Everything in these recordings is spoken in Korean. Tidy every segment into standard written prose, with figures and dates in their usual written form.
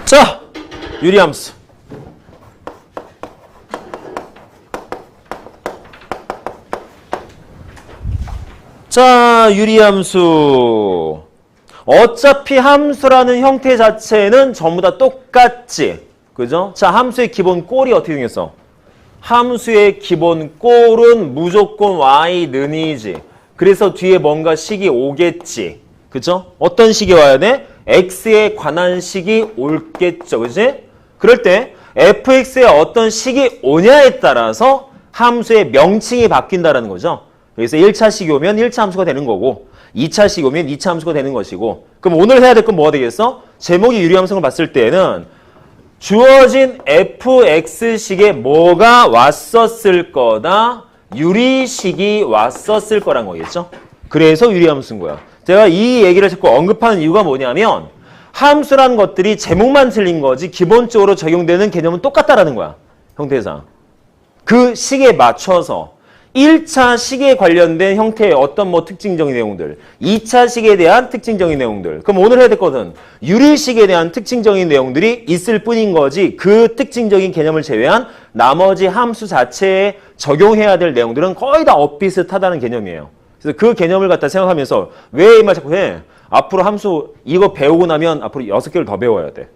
자, 유리함수. 자, 유리함수. 어차피 함수라는 형태 자체는 전부 다 똑같지. 그죠? 자, 함수의 기본 꼴이 어떻게 생겼어? 함수의 기본 꼴은 무조건 y는 이지. 그래서 뒤에 뭔가 식이 오겠지. 그죠? 어떤 식이 와야 돼? x에 관한 식이 올겠죠. 그지? 그럴 때 fx에 어떤 식이 오냐에 따라서 함수의 명칭이 바뀐다는 거죠. 그래서 1차 식이 오면 1차 함수가 되는 거고 2차 식이 오면 2차 함수가 되는 것이고 그럼 오늘 해야 될 건 뭐가 되겠어? 제목이 유리함수를 봤을 때는 주어진 fx식에 뭐가 왔었을 거다? 유리식이 왔었을 거란 거겠죠? 그래서 유리함수인 거야. 제가 이 얘기를 자꾸 언급하는 이유가 뭐냐면 함수라는 것들이 제목만 틀린 거지 기본적으로 적용되는 개념은 똑같다라는 거야. 형태상. 그 식에 맞춰서 1차 식에 관련된 형태의 어떤 뭐 특징적인 내용들, 2차 식에 대한 특징적인 내용들. 그럼 오늘 해야 될 것은 유리식에 대한 특징적인 내용들이 있을 뿐인 거지 그 특징적인 개념을 제외한 나머지 함수 자체에 적용해야 될 내용들은 거의 다 엇비슷하다는 개념이에요. 그래서 그 개념을 갖다 생각하면서 왜 이 말 자꾸 해? 앞으로 함수 이거 배우고 나면 앞으로 6개를 더 배워야 돼.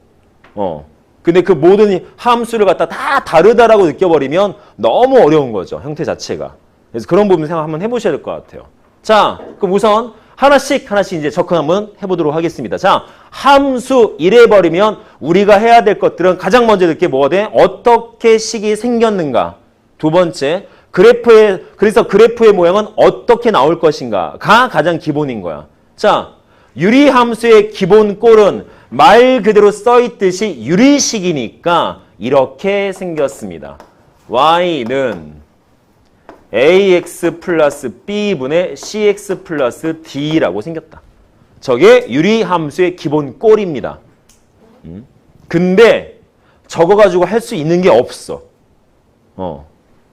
근데 그 모든 함수를 갖다 다 다르다라고 느껴버리면 너무 어려운 거죠. 형태 자체가. 그래서 그런 부분 생각 한번 해보셔야 될 것 같아요. 자, 그럼 우선 하나씩 이제 접근 한번 해보도록 하겠습니다. 자, 함수 이래버리면 우리가 해야 될 것들은 가장 먼저 느끼게 뭐가 돼? 어떻게 식이 생겼는가? 두 번째, 그래서 그래프의 모양은 어떻게 나올 것인가가 가장 기본인 거야. 자, 유리함수의 기본 꼴은 말 그대로 써있듯이 유리식이니까 이렇게 생겼습니다. y는 ax 플러스 b분의 cx 플러스 d라고 생겼다. 저게 유리함수의 기본 꼴입니다. 근데 저거 가지고 할 수 있는 게 없어.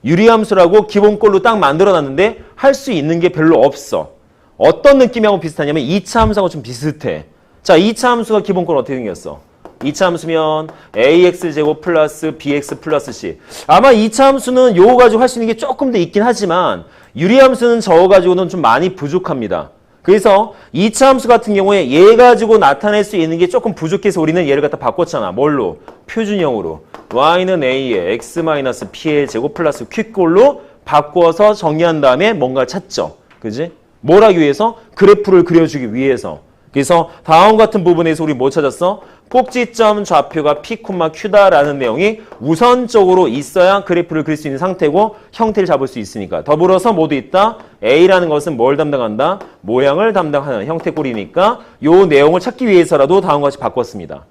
유리함수라고 기본 꼴로 딱 만들어놨는데 할 수 있는 게 별로 없어. 어떤 느낌하고 비슷하냐면 2차 함수하고 좀 비슷해. 자, 2차 함수가 기본 꼴 어떻게 생겼어? 2차 함수면 ax제곱 플러스 bx 플러스 c. 아마 2차 함수는 요거 가지고 할 수 있는 게 조금 더 있긴 하지만 유리함수는 저거 가지고는 좀 많이 부족합니다. 그래서 2차 함수 같은 경우에 얘 가지고 나타낼 수 있는 게 조금 부족해서 우리는 얘를 갖다 바꿨잖아. 뭘로? 표준형으로. y는 a에 x-p의 제곱 플러스 q꼴로 바꿔서 정리한 다음에 뭔가를 찾죠. 그지? 뭘 하기 위해서? 그래프를 그려주기 위해서. 그래서 다음 같은 부분에서 우리 뭐 찾았어? 꼭지점 좌표가 p, q다라는 내용이 우선적으로 있어야 그래프를 그릴 수 있는 상태고 형태를 잡을 수 있으니까. 더불어서 모두 있다. A라는 것은 뭘 담당한다? 모양을 담당하는 형태꼴이니까 요 내용을 찾기 위해서라도 다음과 같이 바꿨습니다.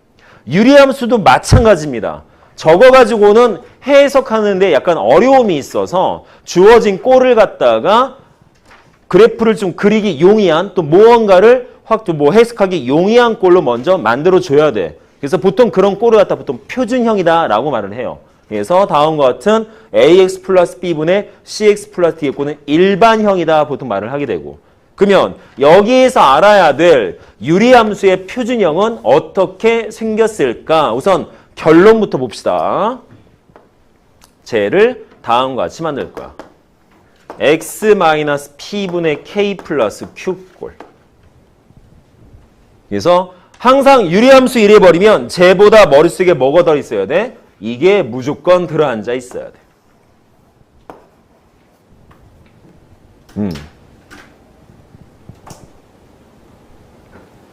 유리함수도 마찬가지입니다. 저거 가지고는 해석하는데 약간 어려움이 있어서 주어진 꼴을 갖다가 그래프를 좀 그리기 용이한 또 무언가를 해석하기 용이한 꼴로 먼저 만들어줘야 돼. 그래서 보통 그런 꼴을 갖다 보통 표준형이다라고 말을 해요. 그래서 다음과 같은 ax 플러스 b분의 cx 플러스 d의 꼴은 일반형이다 보통 말을 하게 되고 그러면 여기에서 알아야 될 유리함수의 표준형은 어떻게 생겼을까? 우선 결론부터 봅시다. 쟤를 다음과 같이 만들 거야. x-p분의 k 플러스 q꼴. 그래서 항상 유리함수 이래버리면 쟤보다 머릿속에 뭐가 더 있어야 돼? 이게 무조건 들어앉아 있어야 돼.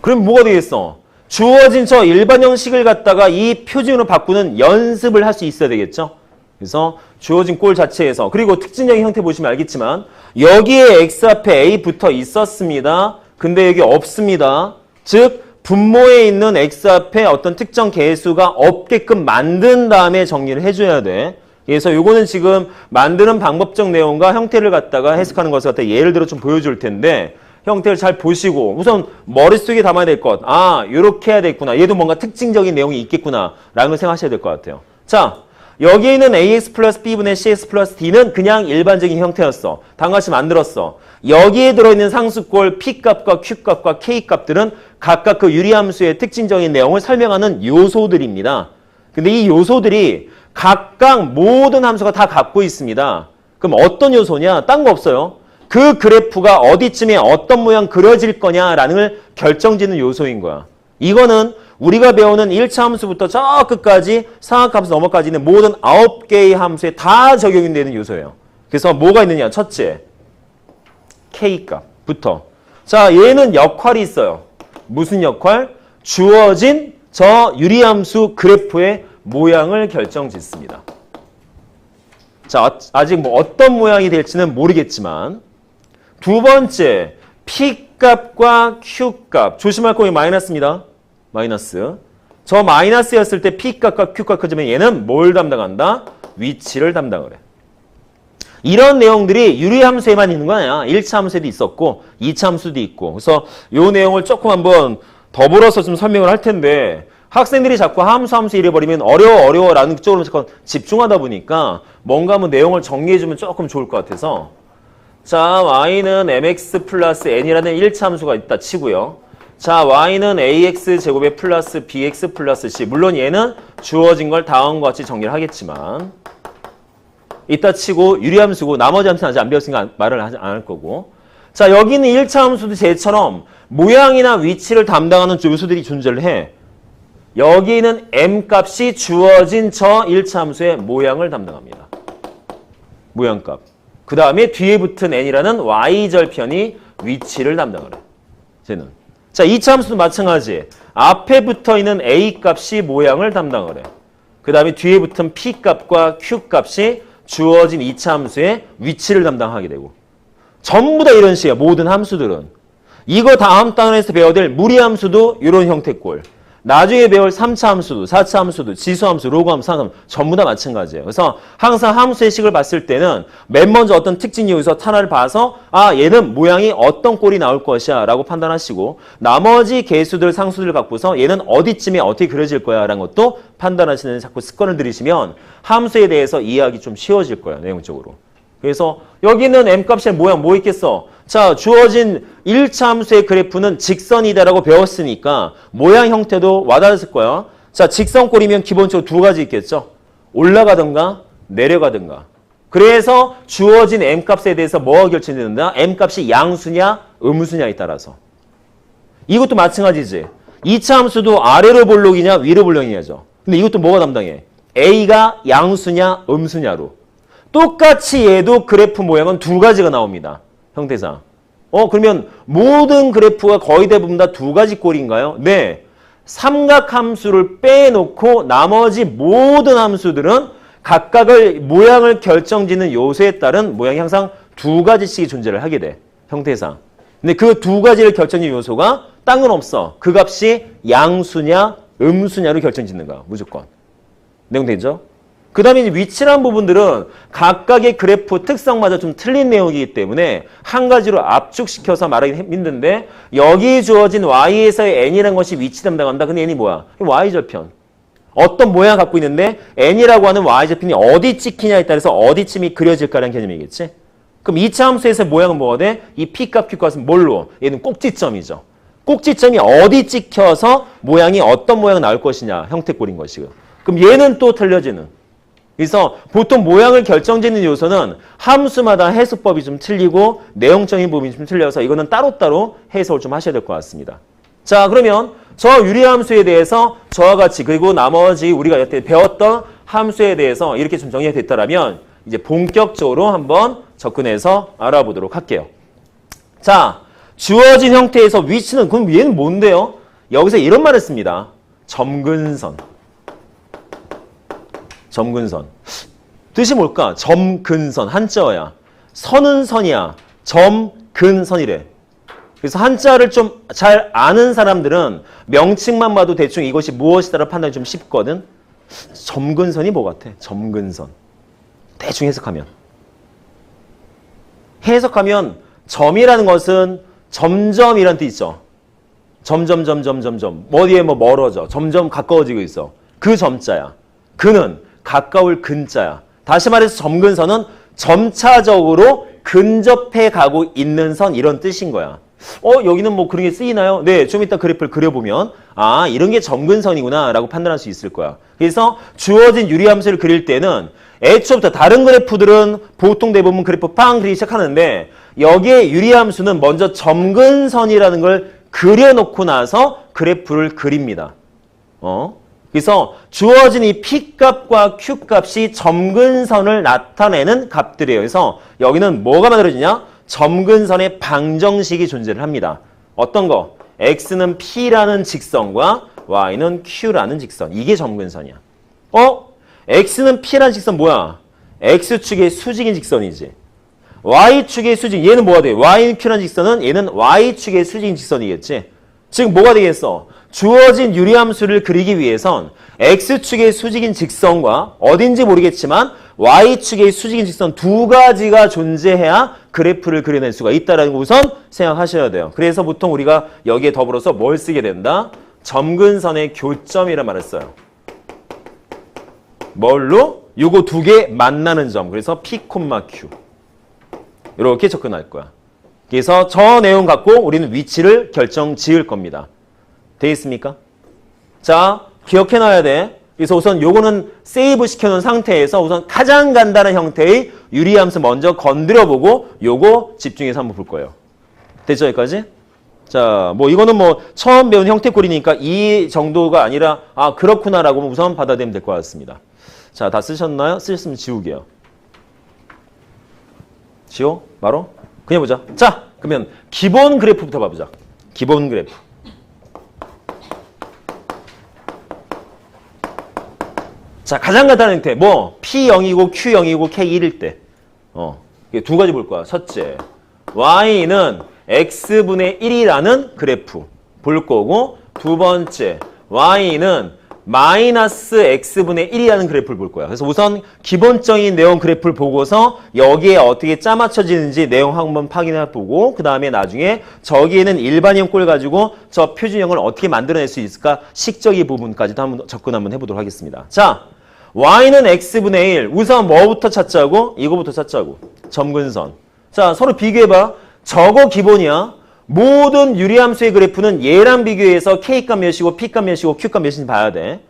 그럼 뭐가 되겠어? 주어진 저 일반 형식을 갖다가 이 표준으로 바꾸는 연습을 할 수 있어야 되겠죠? 그래서 주어진 꼴 자체에서 그리고 특징적인 형태 보시면 알겠지만 여기에 x 앞에 a 붙어 있었습니다. 근데 여기 없습니다. 즉 분모에 있는 x 앞에 어떤 특정 개수가 없게끔 만든 다음에 정리를 해줘야 돼. 그래서 요거는 지금 만드는 방법적 내용과 형태를 갖다가 해석하는 것을 갖다 예를 들어 좀 보여줄 텐데 형태를 잘 보시고 우선 머릿속에 담아야 될 것. 아, 요렇게 해야 되겠구나. 얘도 뭔가 특징적인 내용이 있겠구나. 라는 걸 생각하셔야 될 것 같아요. 자, 여기에 있는 ax 플러스 b분의 cx 플러스 d는 그냥 일반적인 형태였어. 다음같이 만들었어. 여기에 들어있는 상수꼴 p값과 q값과 k값들은 각각 그 유리함수의 특징적인 내용을 설명하는 요소들입니다. 근데 이 요소들이 각각 모든 함수가 다 갖고 있습니다. 그럼 어떤 요소냐? 딴 거 없어요. 그 그래프가 어디쯤에 어떤 모양 그려질 거냐라는 걸 결정짓는 요소인 거야. 이거는 우리가 배우는 1차 함수부터 저 끝까지 상악함수 넘어까지 있는 모든 9개의 함수에 다 적용이 되는 요소예요. 그래서 뭐가 있느냐? 첫째, K값부터. 자, 얘는 역할이 있어요. 무슨 역할? 주어진 저 유리함수 그래프의 모양을 결정짓습니다. 자, 아직 뭐 어떤 모양이 될지는 모르겠지만 두 번째, P값과 Q값. 조심할 거 마이너스입니다. 마이너스. 저 마이너스였을 때 P값과 Q값 그러면 얘는 뭘 담당한다? 위치를 담당을 해. 이런 내용들이 유리함수에만 있는 거 아니야. 1차 함수에도 있었고 2차 함수도 있고. 그래서 이 내용을 조금 한번 더불어서 좀 설명을 할 텐데 학생들이 자꾸 함수 이래버리면 어려워라는 쪽으로 자꾸 집중하다 보니까 뭔가 뭐 내용을 정리해주면 조금 좋을 것 같아서 자, y는 mx 플러스 n이라는 1차 함수가 있다 치고요. 자, y는 ax 제곱에 플러스 bx 플러스 c. 물론 얘는 주어진 걸 다음과 같이 정리를 하겠지만 이따 치고 유리함수고 나머지 함수는 아직 안 배웠으니까 말을 안 할 거고. 자, 여기는 1차 함수도 쟤처럼 모양이나 위치를 담당하는 요소들이 존재를 해. 여기는 m값이 주어진 저 1차 함수의 모양을 담당합니다. 모양값. 그 다음에 뒤에 붙은 n이라는 y절편이 위치를 담당을 해. 쟤는. 자, 2차 함수도 마찬가지. 앞에 붙어 있는 a값이 모양을 담당을 해. 그 다음에 뒤에 붙은 p값과 q값이 주어진 2차 함수의 위치를 담당하게 되고. 전부 다 이런 식이야. 모든 함수들은. 이거 다음 단원에서 배워야 될 무리함수도 이런 형태꼴. 나중에 배울 3차 함수도, 4차 함수도, 지수함수, 로그함수, 상함수 전부 다 마찬가지예요. 그래서 항상 함수의 식을 봤을 때는 맨 먼저 어떤 특징 요소 하나를 봐서 아, 얘는 모양이 어떤 꼴이 나올 것이야 라고 판단하시고 나머지 개수들, 상수들을 갖고서 얘는 어디쯤에 어떻게 그려질 거야 라는 것도 판단하시는 자꾸 습관을 들이시면 함수에 대해서 이해하기 좀 쉬워질 거예요. 내용적으로. 그래서 여기는 m값의 모양 뭐 있겠어? 자, 주어진 1차 함수의 그래프는 직선이다라고 배웠으니까 모양 형태도 와닿았을 거야. 자, 직선꼴이면 기본적으로 두 가지 있겠죠. 올라가든가 내려가든가. 그래서 주어진 m값에 대해서 뭐가 결정된다? m값이 양수냐 음수냐에 따라서. 이것도 마찬가지지. 2차 함수도 아래로 볼록이냐 위로 볼록이냐죠. 근데 이것도 뭐가 담당해? a가 양수냐 음수냐로. 똑같이 얘도 그래프 모양은 두 가지가 나옵니다. 형태상. 그러면 모든 그래프가 거의 대부분 다 두 가지 꼴인가요? 네. 삼각함수를 빼놓고 나머지 모든 함수들은 각각의 모양을 결정짓는 요소에 따른 모양이 항상 두 가지씩 존재를 하게 돼. 형태상. 근데 그 두 가지를 결정짓는 요소가 딴 건 없어. 그 값이 양수냐 음수냐로 결정짓는 거야. 무조건. 내용 되죠? 그 다음에 위치란 부분들은 각각의 그래프 특성마저 좀 틀린 내용이기 때문에 한 가지로 압축시켜서 말하기 힘든데 여기 주어진 y에서의 n이라는 것이 위치 담당한다. 근데 n이 뭐야? y절편. 어떤 모양을 갖고 있는데 n이라고 하는 y절편이 어디 찍히냐에 따라서 어디쯤이 그려질까라는 개념이겠지? 그럼 2차 함수에서 모양은 뭐가 돼? 이 p값, q값은 뭘로? 얘는 꼭지점이죠. 꼭지점이 어디 찍혀서 모양이 어떤 모양이 나올 것이냐. 형태꼴인 것이고. 그럼 얘는 또 틀려지는. 그래서 보통 모양을 결정짓는 요소는 함수마다 해석법이 좀 틀리고 내용적인 부분이 좀 틀려서 이거는 따로따로 해석을 좀 하셔야 될 것 같습니다. 자, 그러면 저 유리함수에 대해서 저와 같이 그리고 나머지 우리가 여태 배웠던 함수에 대해서 이렇게 좀 정리가 됐다면 이제 본격적으로 한번 접근해서 알아보도록 할게요. 자, 주어진 형태에서 위치는 그럼 얘는 뭔데요? 여기서 이런 말을 씁니다. 점근선. 점근선. 뜻이 뭘까? 점근선. 한자어야. 선은 선이야. 점근선이래. 그래서 한자를 좀 잘 아는 사람들은 명칭만 봐도 대충 이것이 무엇이다라고 판단이 좀 쉽거든. 점근선이 뭐 같아? 점근선. 대충 해석하면. 점이라는 것은 점점이라는 뜻 있죠. 점점점점점점. 어디에 뭐 멀어져. 점점 가까워지고 있어. 그 점자야. 그는 가까울 근자야. 다시 말해서 점근선은 점차적으로 근접해 가고 있는 선 이런 뜻인 거야. 여기는 뭐 그런 게 쓰이나요? 네, 좀 이따 그래프를 그려보면 이런 게 점근선이구나 라고 판단할 수 있을 거야. 그래서 주어진 유리함수를 그릴 때는 애초부터 다른 그래프들은 보통 대부분 그래프 빵 그리기 시작하는데 여기에 유리함수는 먼저 점근선이라는 걸 그려놓고 나서 그래프를 그립니다. 그래서 주어진 이 P값과 Q값이 점근선을 나타내는 값들이에요. 그래서 여기는 뭐가 만들어지냐? 점근선의 방정식이 존재를 합니다. 어떤 거? X는 P라는 직선과 Y는 Q라는 직선. 이게 점근선이야. X는 P라는 직선 뭐야? X축의 수직인 직선이지. Y축의 수직, 얘는 뭐가 돼? Y는 Q라는 직선은 얘는 Y축의 수직인 직선이겠지. 즉 뭐가 되겠어? 주어진 유리함수를 그리기 위해선 X축의 수직인 직선과 어딘지 모르겠지만 Y축의 수직인 직선 두 가지가 존재해야 그래프를 그려낼 수가 있다는 거 우선 생각하셔야 돼요. 그래서 보통 우리가 여기에 더불어서 뭘 쓰게 된다? 점근선의 교점이라는 말을 써요. 뭘로? 요거 두 개 만나는 점. 그래서 P, Q. 이렇게 접근할 거야. 그래서 저 내용 갖고 우리는 위치를 결정 지을 겁니다. 되겠습니까? 자, 기억해놔야 돼. 그래서 우선 요거는 세이브 시켜놓은 상태에서 우선 가장 간단한 형태의 유리함수 먼저 건드려보고 요거 집중해서 한번 볼 거예요. 됐죠, 여기까지? 자, 뭐 이거는 뭐 처음 배운 형태꼴이니까 이 정도가 아니라 그렇구나라고 우선 받아들이면 될 것 같습니다. 자, 다 쓰셨나요? 쓰셨으면 지우게요. 지워? 바로? 그냥 보자. 자, 그러면 기본 그래프부터 봐보자. 기본 그래프. 자, 가장 간단한 형태. 뭐 P0이고 Q0이고 K1일 때. 두 가지 볼 거야. 첫째, Y는 X분의 1이라는 그래프 볼 거고, 두 번째, Y는 마이너스 X분의 1이라는 그래프를 볼 거야. 그래서 우선 기본적인 내용 그래프를 보고서 여기에 어떻게 짜맞춰지는지 내용 한번 확인해 보고, 그 다음에 나중에 저기에는 일반형 꼴 가지고 저 표준형을 어떻게 만들어낼 수 있을까 식적인 부분까지도 한번 접근 한번 해보도록 하겠습니다. 자, Y는 X분의 1. 우선 뭐부터 찾자고? 이거부터 찾자고. 점근선. 자, 서로 비교해봐. 저거 기본이야. 모든 유리함수의 그래프는 얘랑 비교해서 K값 몇이고 P값 몇이고 Q값 몇인지 봐야 돼.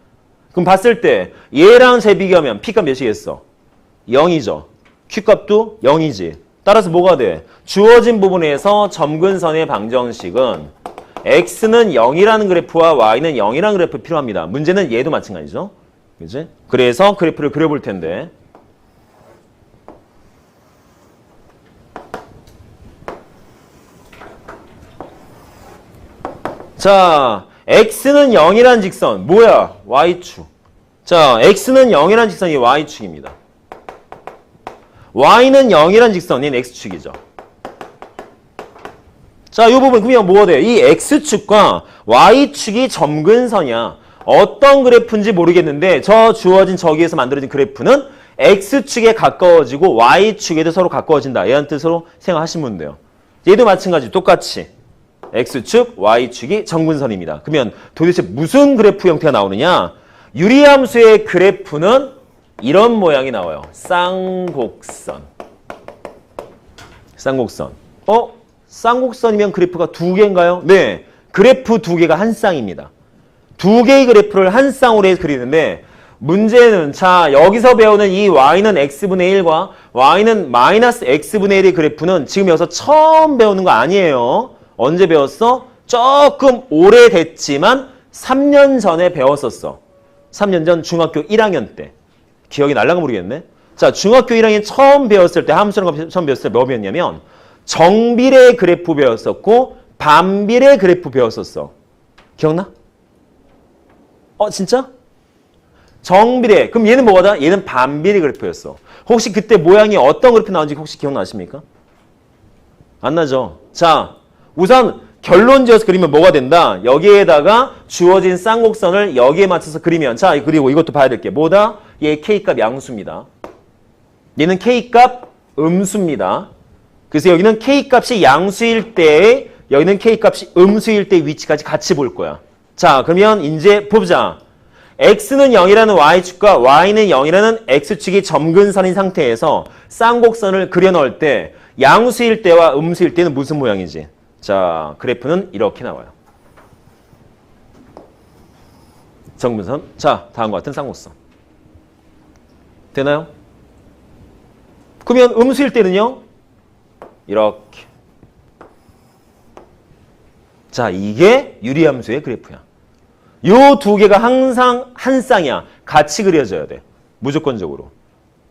그럼 봤을 때 얘랑 제 비교하면 P값 몇이겠어? 0이죠. Q값도 0이지. 따라서 뭐가 돼? 주어진 부분에서 점근선의 방정식은 X는 0이라는 그래프와 Y는 0이라는 그래프 필요합니다. 문제는 얘도 마찬가지죠. 그치? 그래서 그래프를 그려볼 텐데. 자, X는 0이라는 직선. 뭐야? Y축. 자, X는 0이라는 직선이 Y축입니다. Y는 0이라는 직선이 X축이죠. 자, 이 부분 그러면 뭐가 돼? 이 X축과 Y축이 점근선이야. 어떤 그래프인지 모르겠는데 저 주어진 저기에서 만들어진 그래프는 X축에 가까워지고 Y축에도 서로 가까워진다. 이런 뜻으로 생각하시면 돼요. 얘도 마찬가지 똑같이 X축, Y축이 점근선입니다. 그러면 도대체 무슨 그래프 형태가 나오느냐? 유리함수의 그래프는 이런 모양이 나와요. 쌍곡선. 쌍곡선. 쌍곡선이면 그래프가 두 개인가요? 네. 그래프 두 개가 한 쌍입니다. 두 개의 그래프를 한 쌍으로 해서 그리는데 문제는 자 여기서 배우는 이 Y는 X분의 1과 Y는 마이너스 X분의 1의 그래프는 지금 여기서 처음 배우는 거 아니에요. 언제 배웠어? 조금 오래됐지만 3년 전에 배웠었어. 3년 전 중학교 1학년 때. 기억이 날라가 모르겠네. 자, 중학교 1학년 처음 배웠을 때 함수라는 거 처음 배웠을 때 뭐 배웠냐면 정비례 그래프 배웠었고 반비례 그래프 배웠었어. 기억나? 진짜? 정비례. 그럼 얘는 뭐가다? 얘는 반비례 그래프였어. 혹시 그때 모양이 어떤 그래프 나온지 혹시 기억나십니까? 안 나죠? 자, 우선 결론 지어서 그리면 뭐가 된다? 여기에다가 주어진 쌍곡선을 여기에 맞춰서 그리면 자, 그리고 이것도 봐야 될 게 뭐다? 얘 K값 양수입니다. 얘는 K값 음수입니다. 그래서 여기는 K값이 양수일 때 여기는 K값이 음수일 때 위치까지 같이 볼 거야. 자, 그러면 이제 보자. x는 0이라는 y축과 y는 0이라는 x축이 점근선인 상태에서 쌍곡선을 그려 넣을 때 양수일 때와 음수일 때는 무슨 모양이지? 자, 그래프는 이렇게 나와요. 점근선. 자, 다음과 같은 쌍곡선. 되나요? 그러면 음수일 때는요? 이렇게. 자, 이게 유리함수의 그래프야. 요 두 개가 항상 한 쌍이야. 같이 그려져야 돼. 무조건적으로.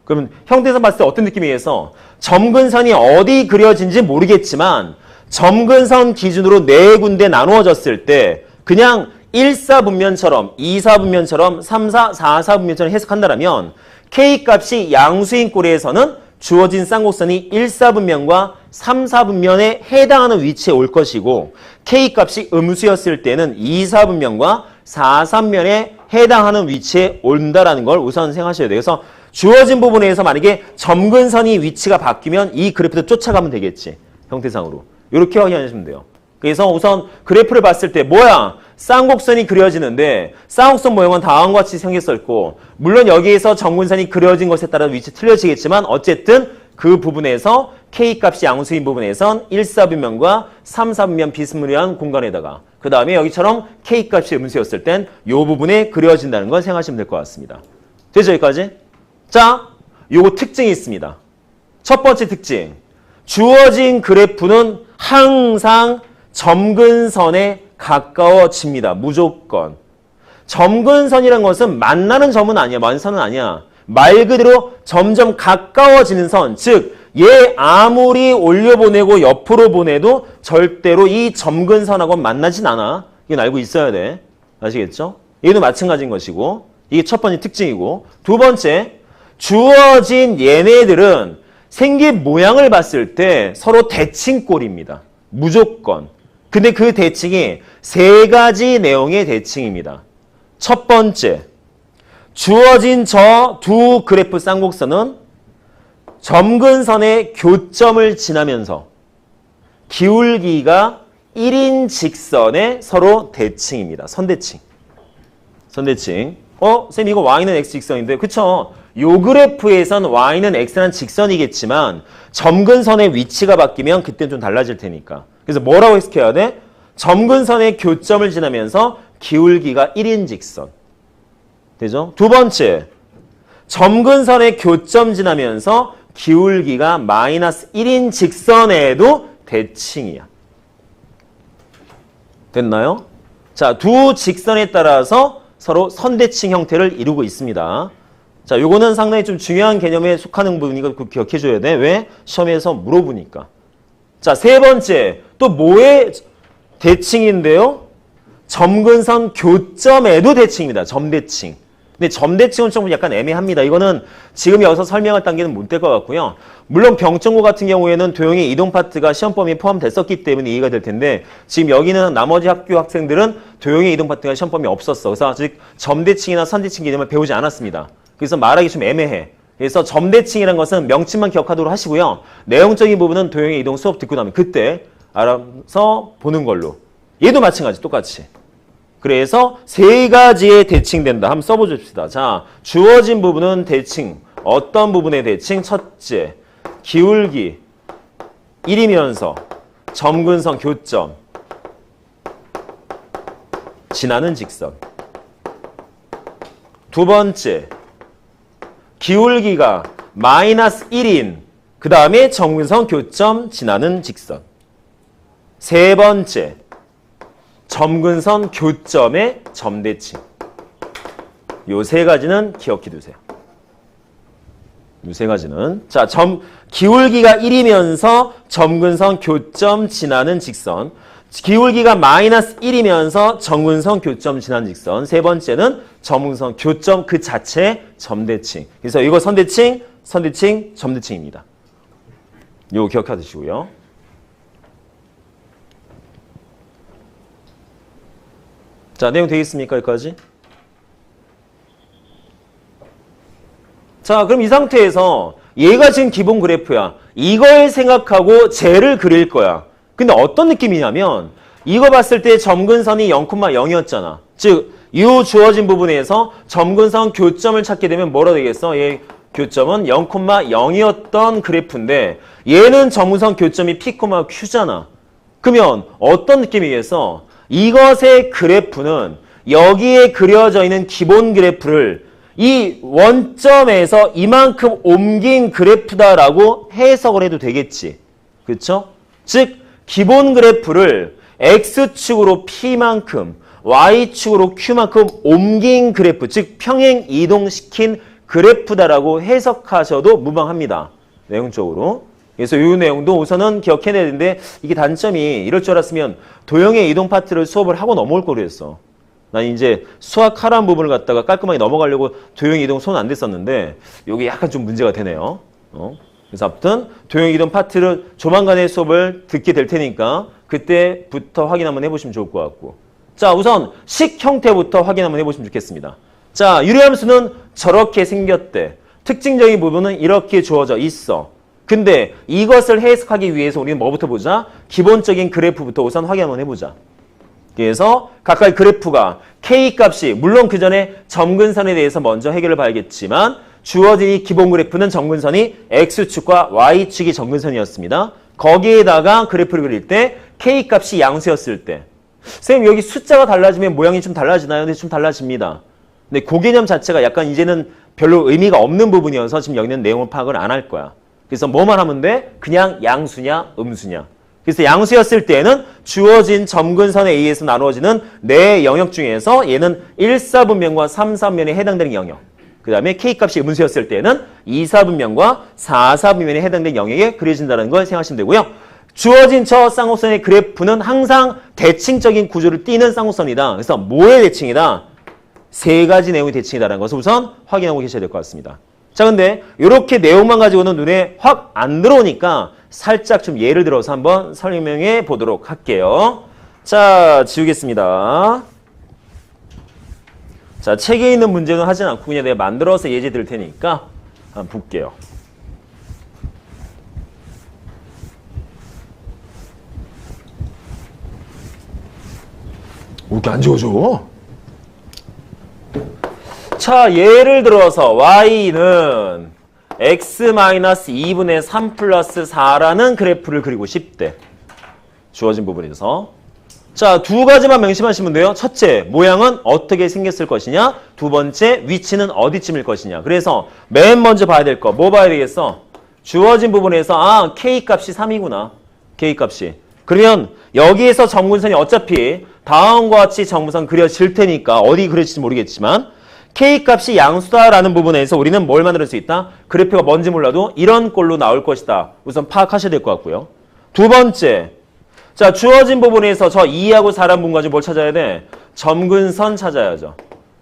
그러면 형태에서 봤을 때 어떤 느낌이겠어? 점근선이 어디 그려진지 모르겠지만 점근선 기준으로 네 군데 나누어졌을 때 그냥 1사분면처럼 2사분면처럼 3사, 4사분면처럼 해석한다면 K값이 양수인 꼴에서는 주어진 쌍곡선이 1사분면과 3사분면에 해당하는 위치에 올 것이고 K값이 음수였을 때는 2사분면과 4사분면에 해당하는 위치에 온다라는 걸 우선 생각하셔야 돼요. 그래서 주어진 부분에서 만약에 점근선이 위치가 바뀌면 이 그래프도 쫓아가면 되겠지. 형태상으로. 이렇게 확인하시면 돼요. 그래서 우선 그래프를 봤을 때 뭐야? 쌍곡선이 그려지는데 쌍곡선 모형은 다음과 같이 생겼었고 물론 여기에서 점근선이 그려진 것에 따라 위치 틀려지겠지만 어쨌든 그 부분에서 K값이 양수인 부분에선 1사분면과 3사분면 비스무리한 공간에다가 그 다음에 여기처럼 K값이 음수였을 땐 이 부분에 그려진다는 걸 생각하시면 될 것 같습니다. 되죠? 여기까지? 자, 요거 특징이 있습니다. 첫 번째 특징. 주어진 그래프는 항상 점근선에 가까워집니다. 무조건. 점근선이라는 것은 만나는 점은 아니야. 만선은 아니야. 말 그대로 점점 가까워지는 선. 즉, 얘 아무리 올려보내고 옆으로 보내도 절대로 이 점근선하고 만나진 않아. 이건 알고 있어야 돼. 아시겠죠? 얘도 마찬가지인 것이고. 이게 첫 번째 특징이고. 두 번째, 주어진 얘네들은 생긴 모양을 봤을 때 서로 대칭꼴입니다. 무조건. 근데 그 대칭이 세 가지 내용의 대칭입니다. 첫 번째, 주어진 저 두 그래프 쌍곡선은 점근선의 교점을 지나면서 기울기가 1인 직선의 서로 대칭입니다. 선대칭. 선대칭. 쌤 이거 y는 x 직선인데 그쵸? 요 그래프에선 y는 x라는 직선이겠지만 점근선의 위치가 바뀌면 그때는 좀 달라질 테니까. 그래서 뭐라고 해석해야 돼? 점근선의 교점을 지나면서 기울기가 1인 직선. 되죠? 두 번째, 점근선의 교점 지나면서 기울기가 마이너스 1인 직선에도 대칭이야. 됐나요? 자, 두 직선에 따라서 서로 선대칭 형태를 이루고 있습니다. 자, 요거는 상당히 좀 중요한 개념에 속하는 부분이니까 꼭 기억해줘야 돼. 왜? 시험에서 물어보니까. 자, 세 번째, 또 뭐의 대칭인데요? 점근선 교점에도 대칭입니다. 점대칭. 근데 점대칭은 좀 약간 애매합니다. 이거는 지금 여기서 설명할 단계는 못 될 것 같고요. 물론 병정고 같은 경우에는 도형의 이동 파트가 시험 범위에 포함됐었기 때문에 이해가 될 텐데 지금 여기는 나머지 학교 학생들은 도형의 이동 파트가 시험 범위에 없었어. 그래서 아직 점대칭이나 선대칭 개념을 배우지 않았습니다. 그래서 말하기 좀 애매해. 그래서 점대칭이라는 것은 명칭만 기억하도록 하시고요. 내용적인 부분은 도형의 이동 수업 듣고 나면 그때 알아서 보는 걸로. 얘도 마찬가지 똑같이. 그래서 세 가지의 대칭된다. 한번 써보십시다. 자, 주어진 부분은 대칭. 어떤 부분의 대칭? 첫째, 기울기 1이면서 점근선 교점 지나는 직선. 두 번째, 기울기가 마이너스 1인 그 다음에 점근선 교점 지나는 직선. 세 번째, 점근선 교점의 점대칭. 요 세 가지는 기억해 두세요. 요 세 가지는. 자, 기울기가 1이면서 점근선 교점 지나는 직선. 기울기가 마이너스 1이면서 점근선 교점 지나는 직선. 세 번째는 점근선 교점 그 자체 점대칭. 그래서 이거 선대칭, 선대칭, 점대칭입니다. 요거 기억해 두시고요. 자, 내용 되겠습니까? 여기까지? 자, 그럼 이 상태에서 얘가 지금 기본 그래프야. 이걸 생각하고 쟤를 그릴 거야. 근데 어떤 느낌이냐면 이거 봤을 때 점근선이 0,0이었잖아. 즉 이 주어진 부분에서 점근선 교점을 찾게 되면 뭐라 되겠어? 얘 교점은 0,0이었던 그래프인데 얘는 점근선 교점이 P, Q잖아. 그러면 어떤 느낌이겠어? 이것의 그래프는 여기에 그려져 있는 기본 그래프를 이 원점에서 이만큼 옮긴 그래프다라고 해석을 해도 되겠지. 그렇죠? 즉 기본 그래프를 X축으로 P만큼 Y축으로 Q만큼 옮긴 그래프, 즉 평행 이동시킨 그래프다라고 해석하셔도 무방합니다. 내용적으로. 그래서 이 내용도 우선은 기억해내야 되는데 이게 단점이 이럴 줄 알았으면 도형의 이동 파트를 수업을 하고 넘어올 걸 그랬어. 난 이제 수학 하라는 부분을 갖다가 깔끔하게 넘어가려고 도형의 이동 손 안 댔었는데 이게 약간 좀 문제가 되네요. 그래서 아무튼 도형의 이동 파트를 조만간에 수업을 듣게 될 테니까 그때부터 확인 한번 해보시면 좋을 것 같고. 자, 우선 식 형태부터 확인 한번 해보시면 좋겠습니다. 자, 유리함수는 저렇게 생겼대. 특징적인 부분은 이렇게 주어져 있어. 근데 이것을 해석하기 위해서 우리는 뭐부터 보자? 기본적인 그래프부터 우선 확인 한번 해보자. 그래서 각각의 그래프가 K값이 물론 그 전에 점근선에 대해서 먼저 해결을 봐야겠지만 주어진 이 기본 그래프는 점근선이 X축과 Y축이 점근선이었습니다. 거기에다가 그래프를 그릴 때 K값이 양수였을 때 선생님 여기 숫자가 달라지면 모양이 좀 달라지나요? 근데 좀 달라집니다. 근데 그 개념 자체가 약간 이제는 별로 의미가 없는 부분이어서 지금 여기는 내용을 파악을 안 할 거야. 그래서 뭐만 하면 돼? 그냥 양수냐 음수냐. 그래서 양수였을 때는 주어진 점근선에 의해서 나누어지는 네 영역 중에서 얘는 1사분면과 3사분면에 해당되는 영역. 그 다음에 K값이 음수였을 때는 2사분면과 4사분면에 해당되는 영역에 그려진다는 걸 생각하시면 되고요. 주어진 저 쌍곡선의 그래프는 항상 대칭적인 구조를 띠는 쌍곡선이다. 그래서 뭐의 대칭이다? 세 가지 내용의 대칭이다라는 것을 우선 확인하고 계셔야 될 것 같습니다. 자, 근데 이렇게 내용만 가지고는 눈에 확 안 들어오니까 살짝 좀 예를 들어서 한번 설명해 보도록 할게요. 자, 지우겠습니다. 자, 책에 있는 문제는 하진 않고 그냥 내가 만들어서 예제 드릴 테니까 한번 볼게요. 왜 이렇게 안 지워져? 자, 예를 들어서 y는 x-2분의 3 플러스 4라는 그래프를 그리고 싶대. 주어진 부분에서. 자, 두 가지만 명심하시면 돼요. 첫째, 모양은 어떻게 생겼을 것이냐. 두 번째, 위치는 어디쯤일 것이냐. 그래서 맨 먼저 봐야 될 거, 뭐 봐야 되겠어? 주어진 부분에서 K값이 3이구나. K값이. 그러면 여기에서 점근선이 어차피 다음과 같이 점근선 그려질 테니까 어디 그려질지 모르겠지만 K값이 양수다라는 부분에서 우리는 뭘 만들 수 있다? 그래프가 뭔지 몰라도 이런 꼴로 나올 것이다. 우선 파악하셔야 될 것 같고요. 두 번째, 자, 주어진 부분에서 저 2하고 4라는 부분 가지고 뭘 찾아야 돼? 점근선 찾아야죠.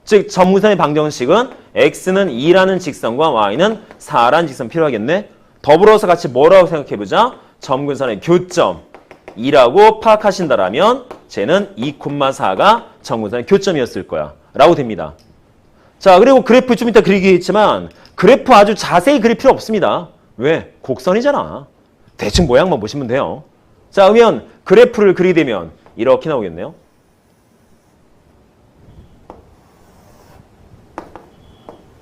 즉 점근선의 방정식은 x는 2라는 직선과 y는 4라는 직선 필요하겠네. 더불어서 같이 뭐라고 생각해보자. 점근선의 교점 2라고 파악하신다라면 쟤는 2,4가 점근선의 교점이었을 거야 라고 됩니다. 자, 그리고 그래프 좀 이따 그리겠지만 그래프 아주 자세히 그릴 필요 없습니다. 왜? 곡선이잖아. 대충 모양만 보시면 돼요. 자, 그러면 그래프를 그리게 되면 이렇게 나오겠네요.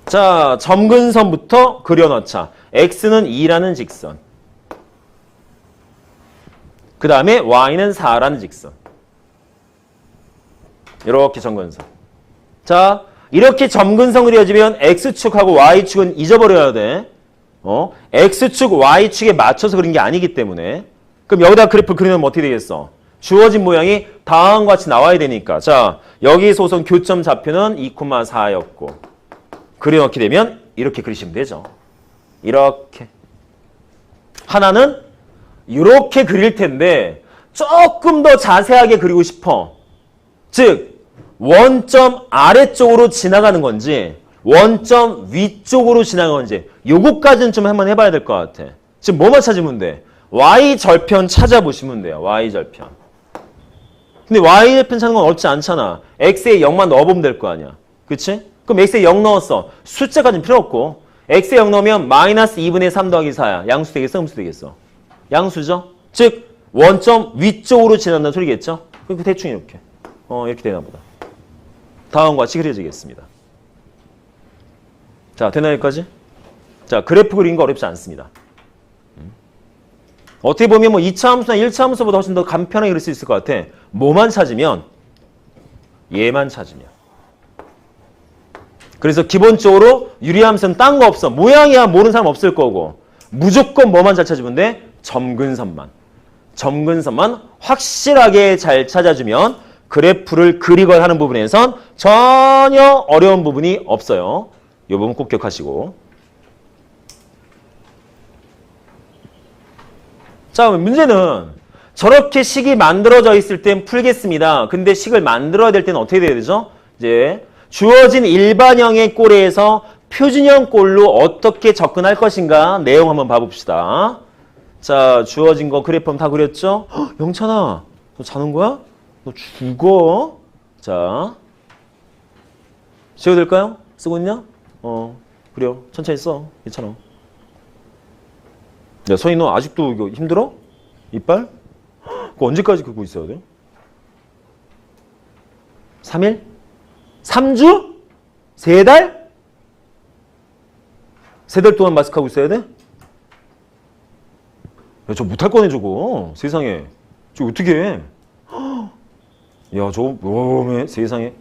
자, 점근선부터 그려넣자. x는 2라는 직선. 그 다음에 y는 4라는 직선. 이렇게 점근선. 자, 이렇게 점근선 그려지면 x축하고 y축은 잊어버려야 돼. x축, y축에 맞춰서 그린 게 아니기 때문에. 그럼 여기다 그래프 그리면 어떻게 되겠어? 주어진 모양이 다음과 같이 나와야 되니까. 자, 여기서 우선 교점 좌표는 2,4였고 그려넣게 되면 이렇게 그리시면 되죠. 이렇게. 하나는 이렇게 그릴 텐데 조금 더 자세하게 그리고 싶어. 즉 원점 아래쪽으로 지나가는 건지 원점 위쪽으로 지나가는 건지 요거까지는 좀 한번 해봐야 될 것 같아. 지금 뭐만 찾으면 돼? Y절편 찾아보시면 돼요. Y절편. 근데 Y절편 찾는 건 어렵지 않잖아. X에 0만 넣어보면 될 거 아니야. 그치? 그럼 X에 0 넣었어. 숫자까지는 필요 없고 X에 0 넣으면 마이너스 2분의 3 더하기 4야. 양수 되겠어? 음수 되겠어? 양수죠? 즉 원점 위쪽으로 지난다는 소리겠죠? 그럼 대충 이렇게. 이렇게 되나 보다. 다음과 같이 그려지겠습니다. 자, 되나요, 여기까지? 자, 그래프 그리는 거 어렵지 않습니다. 어떻게 보면 뭐 2차 함수나 1차 함수보다 훨씬 더 간편하게 그릴 수 있을 것 같아. 뭐만 찾으면? 얘만 찾으면. 그래서 기본적으로 유리함수는 딴 거 없어. 모양이야 모르는 사람 없을 거고. 무조건 뭐만 잘 찾으면 돼? 점근선만. 점근선만 확실하게 잘 찾아주면 그래프를 그리거나 하는 부분에선 전혀 어려운 부분이 없어요. 이 부분 꼭 기억하시고. 자, 문제는 저렇게 식이 만들어져 있을 땐 풀겠습니다. 근데 식을 만들어야 될 때는 어떻게 돼야 되죠? 이제 주어진 일반형의 꼴에서 표준형 꼴로 어떻게 접근할 것인가 내용 한번 봐봅시다. 자, 주어진 거 그래프 다 그렸죠? 헉, 영찬아, 너 자는 거야? 너 죽어? 자, 지워도 될까요? 쓰고 있냐? 그래요. 천천히 써. 괜찮아. 야, 서희 너 아직도 이거 힘들어? 이빨? 그거 언제까지 긁고 있어야 돼? 3일? 3주? 3달? 3달 동안 마스크하고 있어야 돼? 야, 저 못할 거네, 저거. 세상에. 저거 어떻게 해? 야, 저거, 세상에.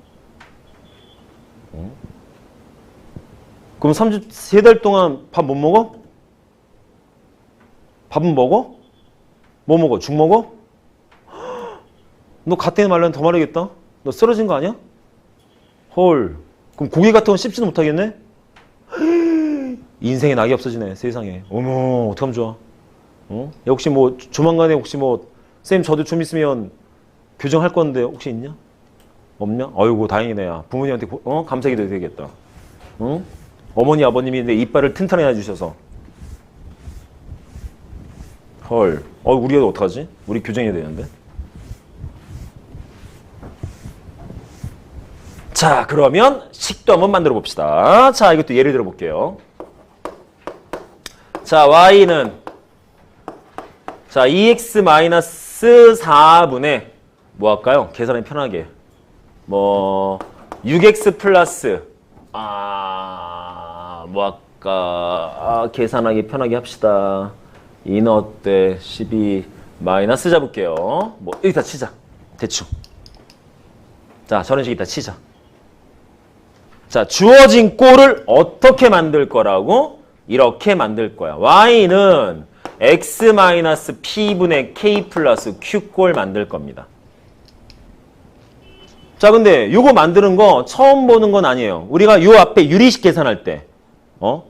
그럼 3주, 3달 동안 밥 못 먹어? 밥은 먹어? 뭐 먹어? 죽 먹어? 너 갓대는 말라면 더 마르겠다? 너 쓰러진 거 아니야? 헐. 그럼 고기 같은 건 씹지도 못하겠네? 인생의 낙이 없어지네, 세상에. 어머, 어떡하면 좋아. 야, 혹시 뭐, 조만간에 혹시 뭐, 쌤, 저도 좀 있으면 교정할 건데 혹시 있냐? 없냐? 아이고, 다행이네, 야. 부모님한테, 감사기도 되겠다. 응? 어머니, 아버님이 내 이빨을 튼튼하게 해주셔서. 헐. 우리 애들 어떡하지? 우리 교정해야 되는데. 자, 그러면 식도 한번 만들어 봅시다. 자, 이것도 예를 들어 볼게요. 자, y는 자, 2x-4분의 뭐 할까요? 계산이 편하게. 뭐 6x 플러스 뭐 할까? 계산하기 편하게 합시다. 이는 어때? 12 마이너스 잡을게요. 뭐 여기다 치자. 대충. 자, 저런 식이다 치자. 자, 주어진 꼴을 어떻게 만들 거라고? 이렇게 만들 거야. y는 x-p분의 k 플러스 q꼴 만들 겁니다. 자, 근데 요거 만드는 거 처음 보는 건 아니에요. 우리가 요 앞에 유리식 계산할 때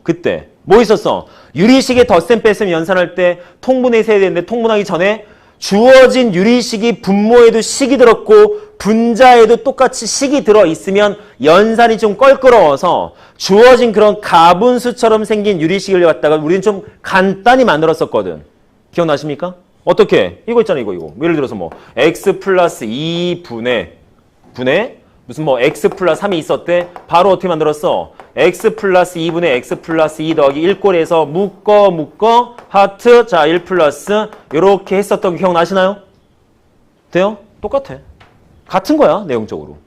그때 뭐 있었어? 유리식에 덧셈 뺐음 연산할 때 통분해서 해야 되는데 통분하기 전에 주어진 유리식이 분모에도 식이 들었고 분자에도 똑같이 식이 들어있으면 연산이 좀 껄끄러워서 주어진 그런 가분수처럼 생긴 유리식을 갖다가 우리는 좀 간단히 만들었었거든. 기억나십니까? 어떻게? 이거 있잖아, 이거. 예를 들어서 뭐 x 플러스 2분의 무슨 뭐 x 플러스 3이 있었대. 바로 어떻게 만들었어? x 플러스 2분의 x 플러스 2 더하기 1꼴에서 묶어 하트 자 1 플러스 이렇게 했었던 거 기억나시나요? 돼요? 똑같아. 같은 거야 내용적으로.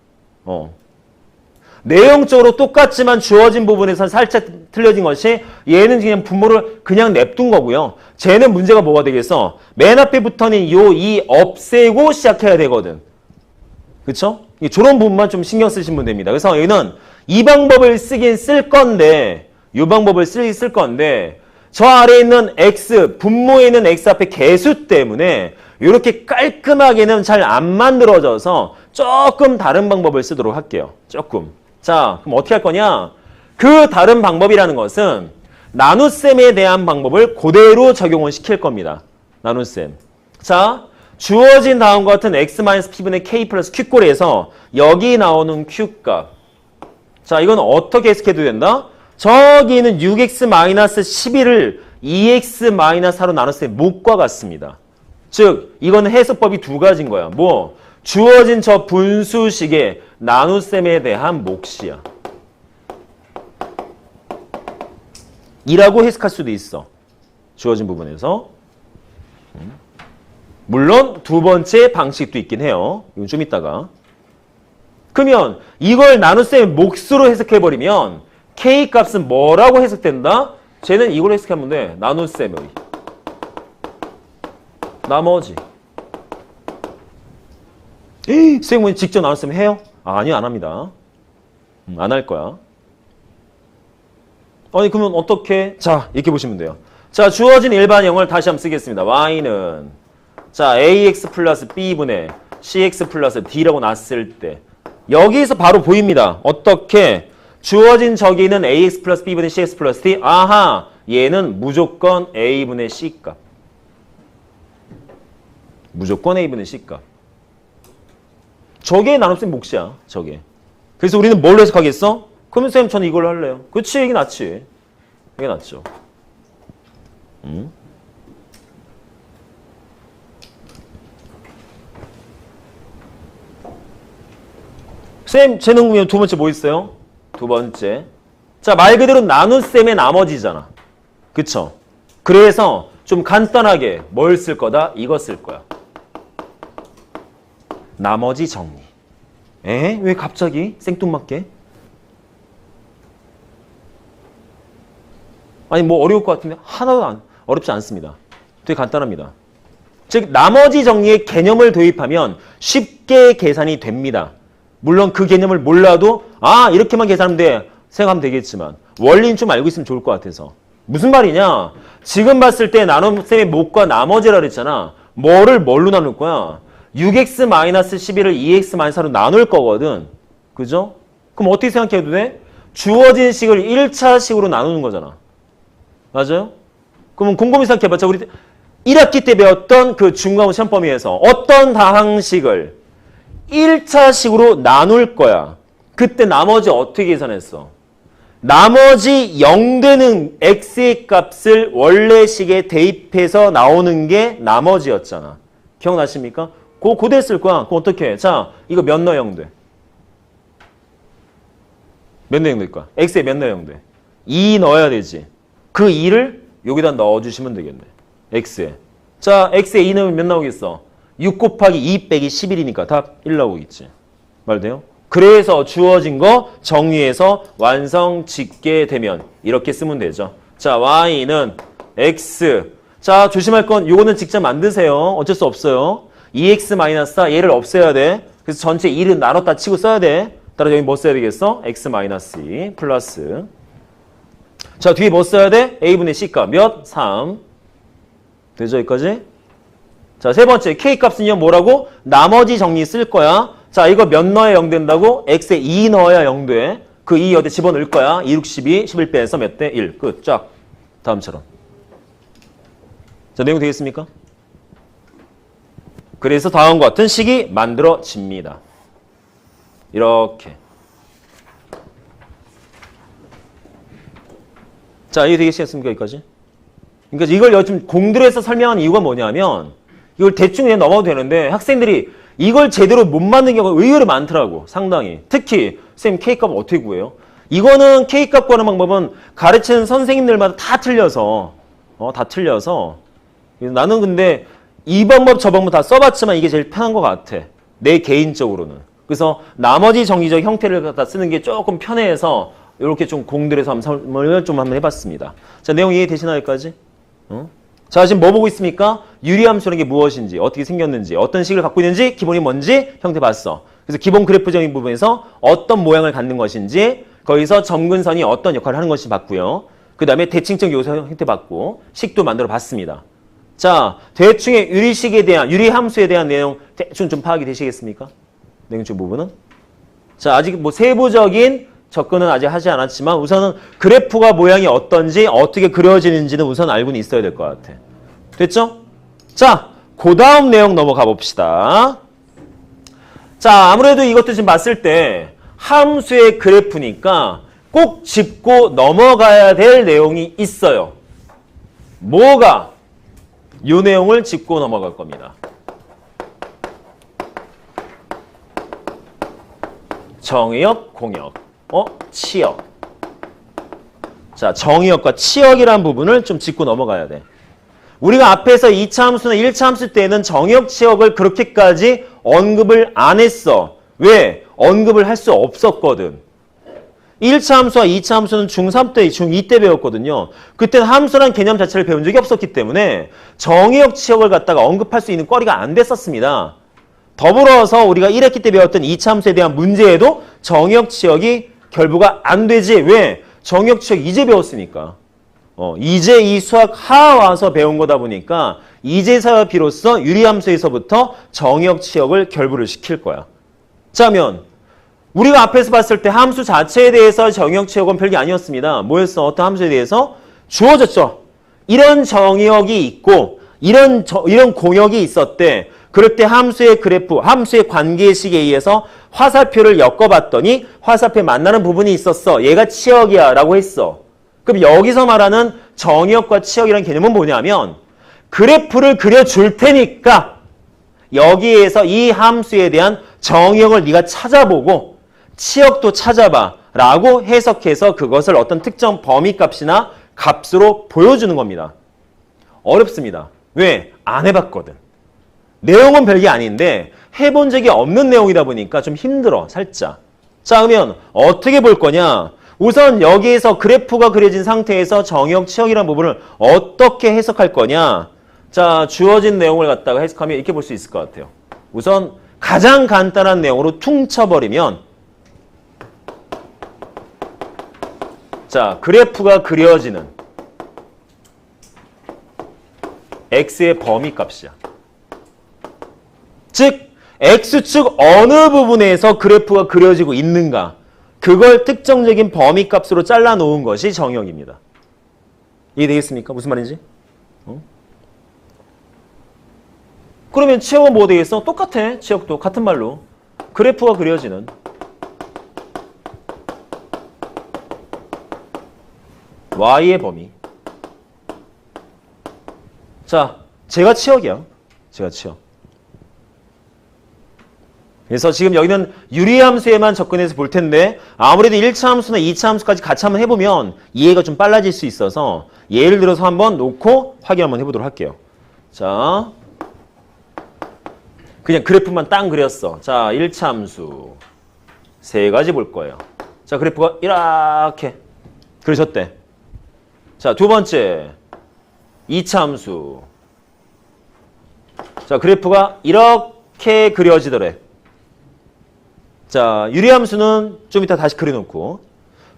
내용적으로 똑같지만 주어진 부분에서 살짝 틀려진 것이 얘는 그냥 분모를 그냥 냅둔 거고요. 쟤는 문제가 뭐가 되겠어? 맨 앞에 붙어있는 이 없애고 시작해야 되거든. 그쵸? 저런 부분만 좀 신경 쓰시면 됩니다. 그래서 여기는 이 방법을 쓰긴 쓸 건데 이 방법을 쓸 건데 저 아래에 있는 x, 분모에 있는 x 앞에 개수 때문에 이렇게 깔끔하게는 잘 안 만들어져서 조금 다른 방법을 쓰도록 할게요. 조금. 자, 그럼 어떻게 할 거냐? 그 다른 방법이라는 것은 나눗셈에 대한 방법을 그대로 적용을 시킬 겁니다. 나눗셈. 자, 주어진 다음과 같은 x-p분의 k 플러스 q꼴에서 여기 나오는 q값. 자, 이건 어떻게 해석해도 된다? 저기는 6x-11을 2x-4로 나눴을 때 목과 같습니다. 즉, 이건 해석법이 두 가지인 거야. 뭐? 주어진 저 분수식의 나눗셈에 대한 몫이야. 이라고 해석할 수도 있어. 주어진 부분에서. 물론 두 번째 방식도 있긴 해요. 이건 좀 이따가. 그러면 이걸 나눗셈의 몫으로 해석해버리면 K 값은 뭐라고 해석된다? 쟤는 이걸 해석하면 돼. 나눗셈의 나머지. 쌤은 직접 나눗셈 해요? 아니요, 안 합니다. 안 할 거야. 아니 그러면 어떻게? 자, 이렇게 보시면 돼요. 자, 주어진 일반형을 다시 한번 쓰겠습니다. y는 자 ax 플러스 b분의 cx 플러스 d라고 놨을 때 여기서 바로 보입니다. 어떻게? 주어진 저기는 ax 플러스 b분의 cx 플러스 d. 아하, 얘는 무조건 a분의 c값. 무조건 a분의 c값. 저게 나눗셈 몫이야. 저게. 그래서 우리는 뭘로 해석하겠어? 그러면 쌤 저는 이걸로 할래요. 그치, 이게 낫지. 이게 낫죠. 쌤, 재능 두 번째 뭐 있어요? 두 번째. 자, 말 그대로 나눗셈의 나머지잖아. 그쵸? 그래서 좀 간단하게 뭘 쓸 거다? 이거 쓸 거야. 나머지 정리. 에? 왜 갑자기? 생뚱맞게? 아니 뭐 어려울 것 같은데 하나도 어렵지 않습니다. 되게 간단합니다. 즉 나머지 정리의 개념을 도입하면 쉽게 계산이 됩니다. 물론 그 개념을 몰라도 아 이렇게만 계산하면 돼 생각하면 되겠지만 원리는 좀 알고 있으면 좋을 것 같아서. 무슨 말이냐? 지금 봤을 때 나눗셈의 몫과 나머지라 그랬잖아. 뭐를 뭘로 나눌 거야? 6x-11을 2x-4로 나눌 거거든. 그죠? 그럼 어떻게 생각해도 돼? 주어진 식을 1차식으로 나누는 거잖아. 맞아요? 그러면 곰곰이 생각해봐. 자, 우리 1학기 때 배웠던 그 중과목 시험 범위에서 어떤 다항식을 1차식으로 나눌 거야. 그때 나머지 어떻게 계산했어? 나머지 0되는 x의 값을 원래 식에 대입해서 나오는 게 나머지였잖아. 기억나십니까? 그거 쓸 거야. 그럼 어떻게 해? 자, 이거 몇 넣어 0돼? 몇 넣어 0될 거야? x에 몇 넣어 0돼? 2 넣어야 되지. 그 2를 여기다 넣어주시면 되겠네. x에. 자, x에 2 넣으면 몇 나오겠어? 6 곱하기 2 빼기 11이니까 답 1 나오겠지. 말 돼요? 그래서 주어진 거 정리해서 완성 짓게 되면 이렇게 쓰면 되죠. 자, y는 x. 자, 조심할 건 요거는 직접 만드세요. 어쩔 수 없어요. 2x-4 얘를 없애야 돼. 그래서 전체 1은 나눴다 치고 써야 돼. 따라서 여기 뭐 써야 되겠어? x-2 플러스. 자, 뒤에 뭐 써야 돼? a분의 c값 몇? 3. 되죠, 여기까지? 자, 세 번째 k값은요 뭐라고? 나머지 정리 쓸 거야. 자, 이거 몇 넣어야 0 된다고? x에 2 넣어야 0 돼. 그 2 어디 집어넣을 거야. 2, 6, 12, 11 빼서 몇 대? 1. 끝. 쫙. 다음처럼. 자, 내용 되겠습니까? 그래서 다음과 같은 식이 만들어집니다. 이렇게. 자, 이해 되겠습니까? 여기까지? 그러니까 이걸 요즘 공들여서 설명하는 이유가 뭐냐면 이걸 대충 그냥 넘어도 되는데 학생들이 이걸 제대로 못 맞는 경우가 의외로 많더라고. 상당히. 특히 선생님 K값 어떻게 구해요? 이거는 K값 구하는 방법은 가르치는 선생님들마다 다 틀려서 다 틀려서 나는 근데 이 방법 저 방법 다 써봤지만 이게 제일 편한 것 같아. 내 개인적으로는. 그래서 나머지 정의적 형태를 갖다 쓰는 게 조금 편해서 이렇게 좀 공들여서 한번 해봤습니다. 자, 내용 이해되시나요, 여기까지? 자, 지금 뭐 보고 있습니까? 유리함수라는 게 무엇인지, 어떻게 생겼는지, 어떤 식을 갖고 있는지, 기본이 뭔지 형태 봤어. 그래서 기본 그래프적인 부분에서 어떤 모양을 갖는 것인지, 거기서 점근선이 어떤 역할을 하는 것인지 봤고요. 그 다음에 대칭적 요소 형태 봤고, 식도 만들어 봤습니다. 자, 대충의 유리식에 대한, 유리함수에 대한 내용 대충 좀 파악이 되시겠습니까? 내용적 부분은? 자, 아직 뭐 세부적인 접근은 아직 하지 않았지만 우선은 그래프가 모양이 어떤지 어떻게 그려지는지는 우선 알고는 있어야 될 것 같아. 됐죠? 자, 그 다음 내용 넘어가 봅시다. 자, 아무래도 이것도 지금 봤을 때 함수의 그래프니까 꼭 짚고 넘어가야 될 내용이 있어요. 뭐가? 이 내용을 짚고 넘어갈 겁니다. 정의역, 공역. 치역. 자, 정의역과 치역이라는 부분을 좀 짚고 넘어가야 돼. 우리가 앞에서 2차 함수나 1차 함수 때는 정의역, 치역을 그렇게까지 언급을 안 했어. 왜? 언급을 할 수 없었거든. 1차 함수와 2차 함수는 중3 때, 중2 때 배웠거든요. 그때는 함수란 개념 자체를 배운 적이 없었기 때문에 정의역, 치역을 갖다가 언급할 수 있는 거리가 안 됐었습니다. 더불어서 우리가 1학기 때 배웠던 2차 함수에 대한 문제에도 정의역, 치역이 결부가 안 되지. 왜? 정의역, 치역 이제 배웠으니까. 이제 이 수학 하 와서 배운 거다 보니까 이제서야 비로소 유리함수에서부터 정의역, 치역을 결부를 시킬 거야. 자, 그러면 우리가 앞에서 봤을 때 함수 자체에 대해서 정의역, 치역은 별게 아니었습니다. 뭐였어? 어떤 함수에 대해서? 주어졌죠. 이런 정의역이 있고 이런 공역이 있었대. 그럴 때 함수의 그래프, 함수의 관계식에 의해서 화살표를 엮어봤더니 화살표에 만나는 부분이 있었어. 얘가 치역이야 라고 했어. 그럼 여기서 말하는 정의역과 치역이라는 개념은 뭐냐면 그래프를 그려줄 테니까 여기에서 이 함수에 대한 정의역을 네가 찾아보고 치역도 찾아봐 라고 해석해서 그것을 어떤 특정 범위값이나 값으로 보여주는 겁니다. 어렵습니다. 왜? 안 해봤거든. 내용은 별게 아닌데 해본 적이 없는 내용이다 보니까 좀 힘들어, 살짝. 자, 그러면 어떻게 볼 거냐? 우선 여기에서 그래프가 그려진 상태에서 정의역, 치역이라는 부분을 어떻게 해석할 거냐? 자, 주어진 내용을 갖다가 해석하면 이렇게 볼 수 있을 것 같아요. 우선 가장 간단한 내용으로 퉁쳐버리면 자, 그래프가 그려지는 x의 범위값이야. 즉, x축 어느 부분에서 그래프가 그려지고 있는가 그걸 특정적인 범위값으로 잘라놓은 것이 정의역입니다. 이해되겠습니까? 무슨 말인지? 그러면 치역은 뭐 되겠어? 똑같아. 치역도 같은 말로 그래프가 그려지는 y의 범위. 자, 제가 치역이야. 제가 치역. 그래서 지금 여기는 유리함수에만 접근해서 볼 텐데 아무래도 1차 함수나 2차 함수까지 같이 한번 해보면 이해가 좀 빨라질 수 있어서 예를 들어서 한번 놓고 확인 한번 해보도록 할게요. 자, 그냥 그래프만 딱 그렸어. 자, 1차 함수 세 가지 볼 거예요. 자, 그래프가 이렇게 그려졌대. 자, 두 번째 2차 함수. 자, 그래프가 이렇게 그려지더래. 자, 유리함수는 좀 이따 다시 그려놓고.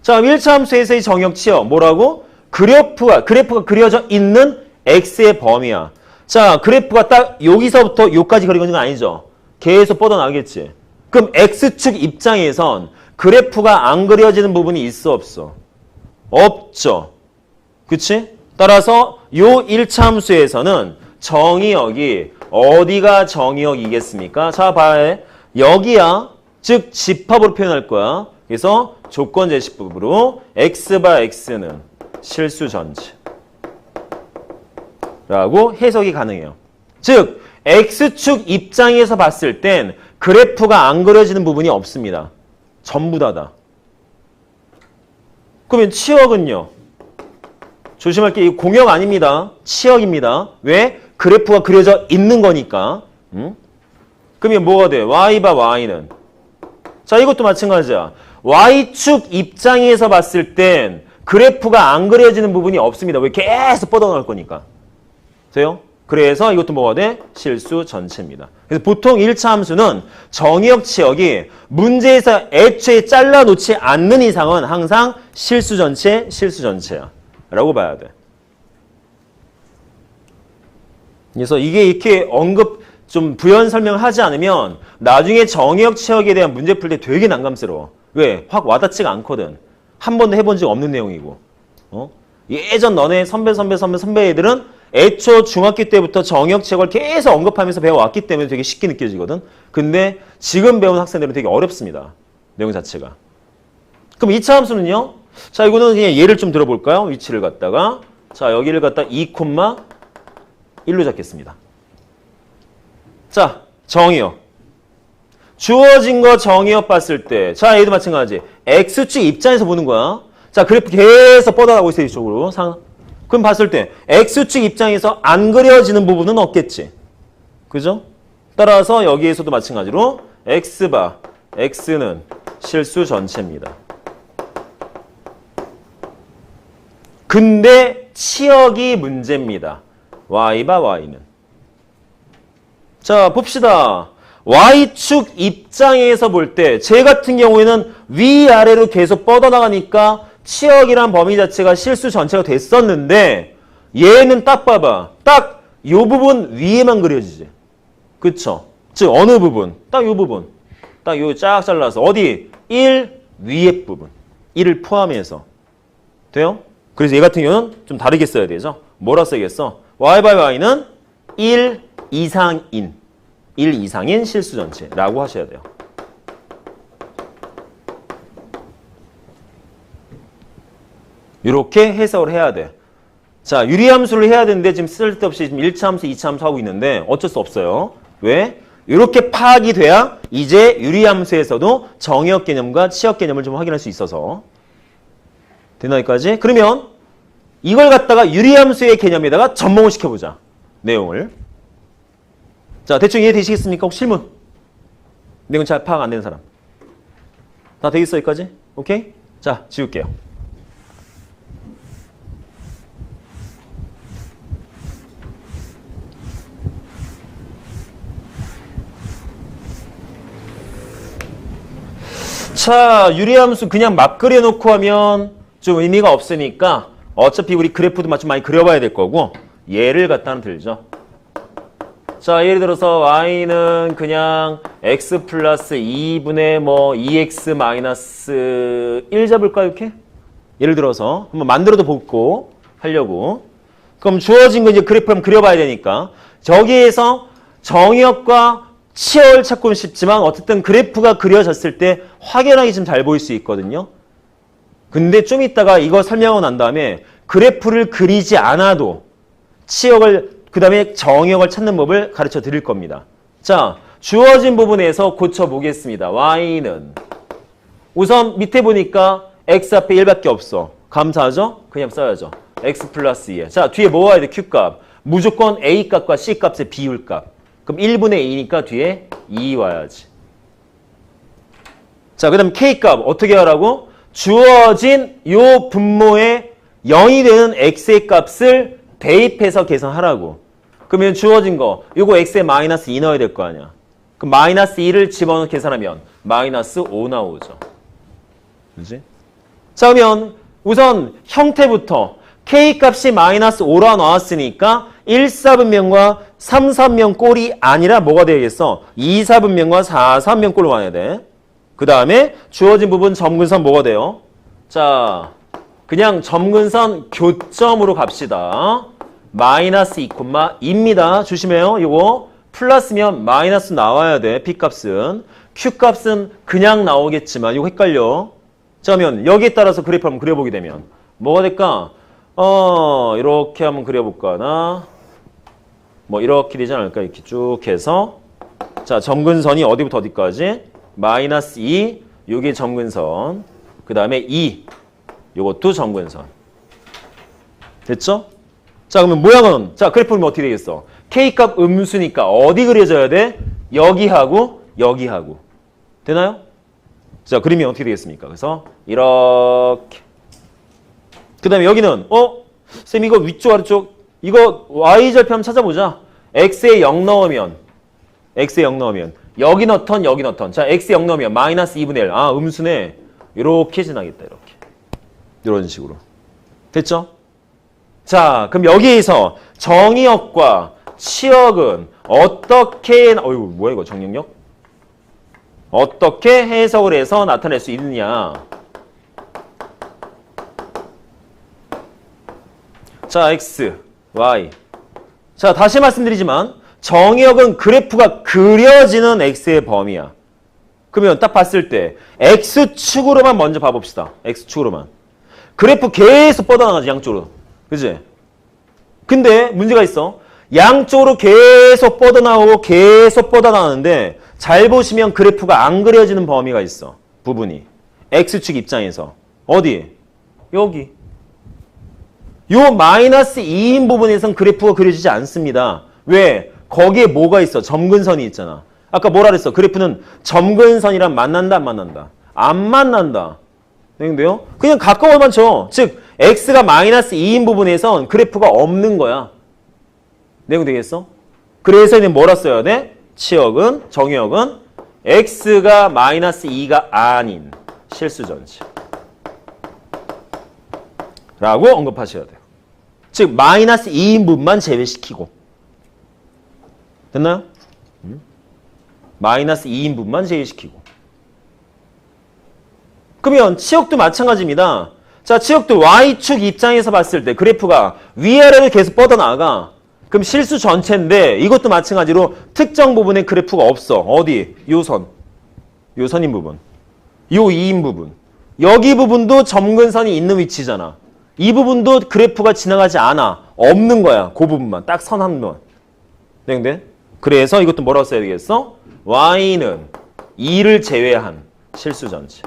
자, 1차 함수에서의 정의역, 치역 뭐라고? 그래프가 그려져 있는 x의 범위야. 자, 그래프가 딱 여기서부터 여기까지 그려진 건 아니죠. 계속 뻗어나가겠지. 그럼 x축 입장에선 그래프가 안 그려지는 부분이 있어 없어? 없죠. 그치? 따라서 요 1차 함수에서는 정의역이 어디가 정의역이겠습니까? 자, 봐야 여기야. 즉 집합으로 표현할 거야. 그래서 조건 제시법으로 x바 x는 실수 전체 라고 해석이 가능해요. 즉 x축 입장에서 봤을 땐 그래프가 안 그려지는 부분이 없습니다. 전부 다다. 그러면 치역은요? 조심할 게 이 공역 아닙니다. 치역입니다. 왜? 그래프가 그려져 있는 거니까. 그러면 뭐가 돼? y바 y는 자, 이것도 마찬가지야. y축 입장에서 봤을 땐 그래프가 안 그려지는 부분이 없습니다. 왜? 계속 뻗어나올 거니까. 돼요? 그래서 이것도 뭐가 돼? 실수 전체입니다. 그래서 보통 1차 함수는 정의역, 치역이 문제에서 애초에 잘라놓지 않는 이상은 항상 실수 전체, 실수 전체야. 라고 봐야 돼. 그래서 이게 이렇게 좀 부연 설명을 하지 않으면 나중에 정의역, 치역에 대한 문제 풀 때 되게 난감스러워. 왜? 확 와닿지가 않거든. 한 번도 해본 적 없는 내용이고. 예전 너네 선배 애들은 애초 중학교 때부터 정의역, 치역을 계속 언급하면서 배워왔기 때문에 되게 쉽게 느껴지거든. 근데 지금 배운 학생들은 되게 어렵습니다. 내용 자체가. 그럼 2차 함수는요? 자, 이거는 그냥 예를 좀 들어볼까요? 위치를 갖다가. 자, 여기를 갖다 2,1로 잡겠습니다. 자, 정의역. 주어진 거 정의역 봤을 때, 자, 얘도 마찬가지. x축 입장에서 보는 거야. 자, 그래프 계속 뻗어나가고 있어요, 이쪽으로. 그럼 봤을 때, x축 입장에서 안 그려지는 부분은 없겠지. 그죠? 따라서 여기에서도 마찬가지로 x바, y는 실수 전체. 라고 봐야 돼. 2차 함수는 정의역, 치역이 어디가 정의역이겠습니까? 정의역이죠. 그럼 1차 함수에서의 정의역, 치역이 x는 실수 전체입니다. 근데 치역이 문제입니다. y바 y는. 자, 봅시다. y축 입장에서 볼 때 제 같은 경우에는 위아래로 계속 뻗어나가니까 치역이란 범위 자체가 실수 전체가 됐었는데 얘는 딱 봐봐. 딱 요 부분 위에만 그려지지. 그쵸? 즉 어느 부분? 딱 요 부분. 딱 요 쫙 잘라서 어디? 1 위에 부분. 1을 포함해서. 돼요? 그래서 얘 같은 경우는 좀 다르게 써야 되죠. 뭐라 써야겠어? y by y는 1 이상인 실수 전체라고 하셔야 돼요. 이렇게 해석을 해야 돼. 자, 유리함수를 해야 되는데 지금 쓸데없이 지금 1차 함수, 2차 함수 하고 있는데 어쩔 수 없어요. 왜? 이렇게 파악이 돼야 이제 유리함수에서도 정의역 개념과 치역 개념을 좀 확인할 수 있어서. 됐나 여기까지? 그러면 이걸 갖다가 유리함수의 개념에다가 접목을 시켜보자. 내용을. 자, 대충 이해되시겠습니까? 혹시 실문? 내용 잘 파악 안 되는 사람. 다 되겠어 여기까지? 오케이? 자, 지울게요. 자, 유리함수 그냥 막 그려놓고 하면 좀 의미가 없으니까 어차피 우리 그래프도 좀 많이 그려봐야 될 거고 얘를 갖다 들죠. 자, 예를 들어서 y는 그냥 x 플러스 2분의 뭐 2x 마이너스 1 잡을까 이렇게? 예를 들어서 한번 만들어도 보고 하려고. 그럼 주어진 거 이제 그래프 한번 그려봐야 되니까 저기에서 정의역과 치역을 찾고는 싶지만 어쨌든 그래프가 그려졌을 때 확연하게 좀 잘 보일 수 있거든요. 근데 좀 이따가 이거 설명하고 난 다음에 그래프를 그리지 않아도 치역을 그 다음에 정의역을 찾는 법을 가르쳐 드릴 겁니다. 자, 주어진 부분에서 고쳐보겠습니다. y는 우선 밑에 보니까 x 앞에 1밖에 없어. 감사하죠? 그냥 써야죠. x 플러스 2에. 자, 뒤에 뭐 와야 돼? q값. 무조건 a값과 c값의 비율값. 그럼 1분의 2니까 뒤에 2 와야지. 자, 그 다음 k값 어떻게 하라고? 주어진 요 분모에 0이 되는 x의 값을 대입해서 계산하라고. 그러면 주어진 거 요거 x에 마이너스 2 넣어야 될 거 아니야. 그럼 마이너스 2를 집어넣어 계산하면 마이너스 5 나오죠. 그지? 자, 그러면 우선 형태부터 k값이 마이너스 5라 나왔으니까 1사분면과 3사분면 꼴이 아니라 뭐가 되겠어? 2사분면과 4사분면 꼴로 와야 돼. 그 다음에 주어진 부분 점근선 뭐가 돼요? 자, 그냥 점근선 교점으로 갑시다. 마이너스 2,2입니다. 조심해요. 이거 플러스면 마이너스 나와야 돼. P값은. Q값은 그냥 나오겠지만 이거 헷갈려. 자, 그러면 여기에 따라서 그래프 한번 그려보게 되면 뭐가 될까? 이렇게 한번 그려볼까 나? 뭐 이렇게 되지 않을까? 이렇게 쭉 해서 자, 점근선이 어디부터 어디까지? 마이너스 2, 요게 점근선. 그 다음에 2, 요것도 점근선. 됐죠? 자, 그러면 모양은 자, 그래프는 어떻게 되겠어? K값 음수니까 어디 그려져야 돼? 여기하고 여기하고. 되나요? 자, 그리면 어떻게 되겠습니까? 그래서 이렇게. 그 다음에 여기는 쌤 이거 위쪽 아래쪽 이거 y절표 한번 찾아보자. x에 0 넣으면 여기 넣던 여기 넣던. 자, x에 0 넣으면 마이너스 2분의 1. 아, 음수네. 이렇게 지나겠다. 이렇게. 이런 식으로. 됐죠? 자, 그럼 여기에서 정의역과 치역은 어떻게 어이구 뭐야 이거 정영역? 어떻게 해석을 해서 나타낼 수 있느냐? 자, x, y. 자, 다시 말씀드리지만 정의역은 그래프가 그려지는 x의 범위야. 그러면 딱 봤을 때 x축으로만 먼저 봐봅시다. x축으로만. 그래프 계속 뻗어나가지 양쪽으로. 그지? 근데 문제가 있어. 양쪽으로 계속 뻗어나오고 계속 뻗어나가는데 잘 보시면 그래프가 안 그려지는 범위가 있어. 부분이. x축 입장에서. 어디? 여기. 요 마이너스 2인 부분에선 그래프가 그려지지 않습니다. 왜? 거기에 뭐가 있어? 점근선이 있잖아. 아까 뭐라 그랬어? 그래프는 점근선이랑 만난다, 안 만난다? 안 만난다. 되는데요? 그냥 가까워만 쳐. 즉, x가 마이너스 2인 부분에선 그래프가 없는 거야. 내용 되겠어? 그래서 이제 뭐라 써야 돼? 치역은, 정의역은 x가 마이너스 2가 아닌 실수전지. 라고 언급하셔야 돼요. 즉, 마이너스 2인 부분만 제외시키고. 됐나요? 마이너스 2인 부분만 제외시키고. 그러면 치역도 마찬가지입니다. 자, 치역도 y축 입장에서 봤을 때 그래프가 위아래로 계속 뻗어나가. 그럼 실수 전체인데 이것도 마찬가지로 특정 부분에 그래프가 없어. 어디? 요 선. 요 선인 부분. 요 2인 부분. 여기 부분도 점근선이 있는 위치잖아. 이 부분도 그래프가 지나가지 않아. 없는 거야. 그 부분만. 딱 선 한 번. 네? 그래서 이것도 뭐라고 써야 되겠어? y는 2를 제외한 실수전지.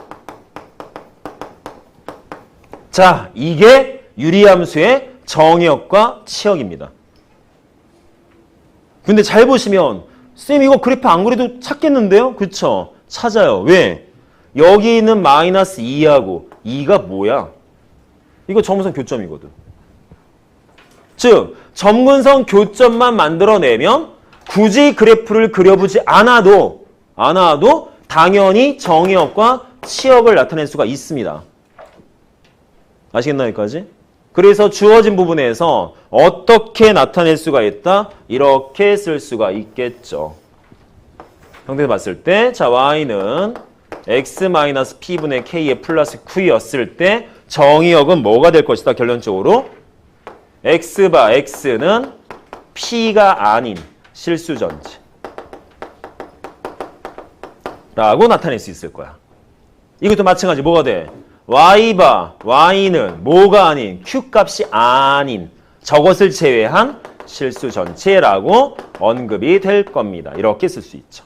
자, 이게 유리함수의 정의역과 치역입니다. 근데 잘 보시면 쌤 이거 그래프 안 그래도 찾겠는데요? 그쵸? 찾아요. 왜? 여기 있는 마이너스 2하고 2가 뭐야? 이거 점근선 교점이거든. 즉, 점근선 교점만 만들어내면 굳이 그래프를 그려보지 않아도 당연히 정의역과 치역을 나타낼 수가 있습니다. 아시겠나요, 여기까지? 그래서 주어진 부분에서 어떻게 나타낼 수가 있다? 이렇게 쓸 수가 있겠죠. 형태를 봤을 때, 자, y는 x-p분의 k의 플러스 q였을 때 정의역은 뭐가 될 것이다, 결론적으로? x바 x는 p가 아닌 실수전지. 라고 나타낼 수 있을 거야. 이것도 마찬가지 뭐가 돼? y바 y는 뭐가 아닌 q값이 아닌 저것을 제외한 실수 전체라고 언급이 될 겁니다. 이렇게 쓸 수 있죠.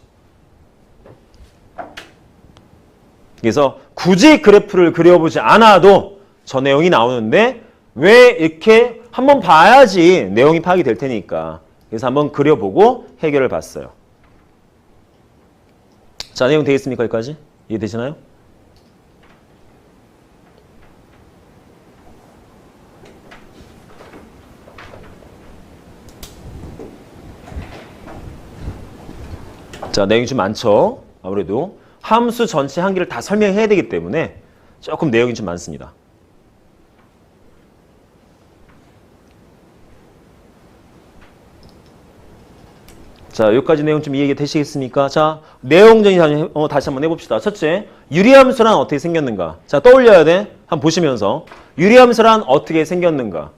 그래서 굳이 그래프를 그려보지 않아도 저 내용이 나오는데 왜 이렇게 한번 봐야지 내용이 파악이 될 테니까. 그래서 한번 그려보고 해결을 봤어요. 자, 내용 되겠습니까? 여기까지? 이해되시나요? 자, 내용이 좀 많죠? 아무래도 함수 전체 한 개를 다 설명해야 되기 때문에 조금 내용이 좀 많습니다. 자, 여기까지 내용 좀 이해가 되시겠습니까? 자, 내용 정리 다시 한번 해봅시다. 첫째, 유리함수란 어떻게 생겼는가? 자, 떠올려야 돼. 한번 보시면서. 유리함수란 어떻게 생겼는가?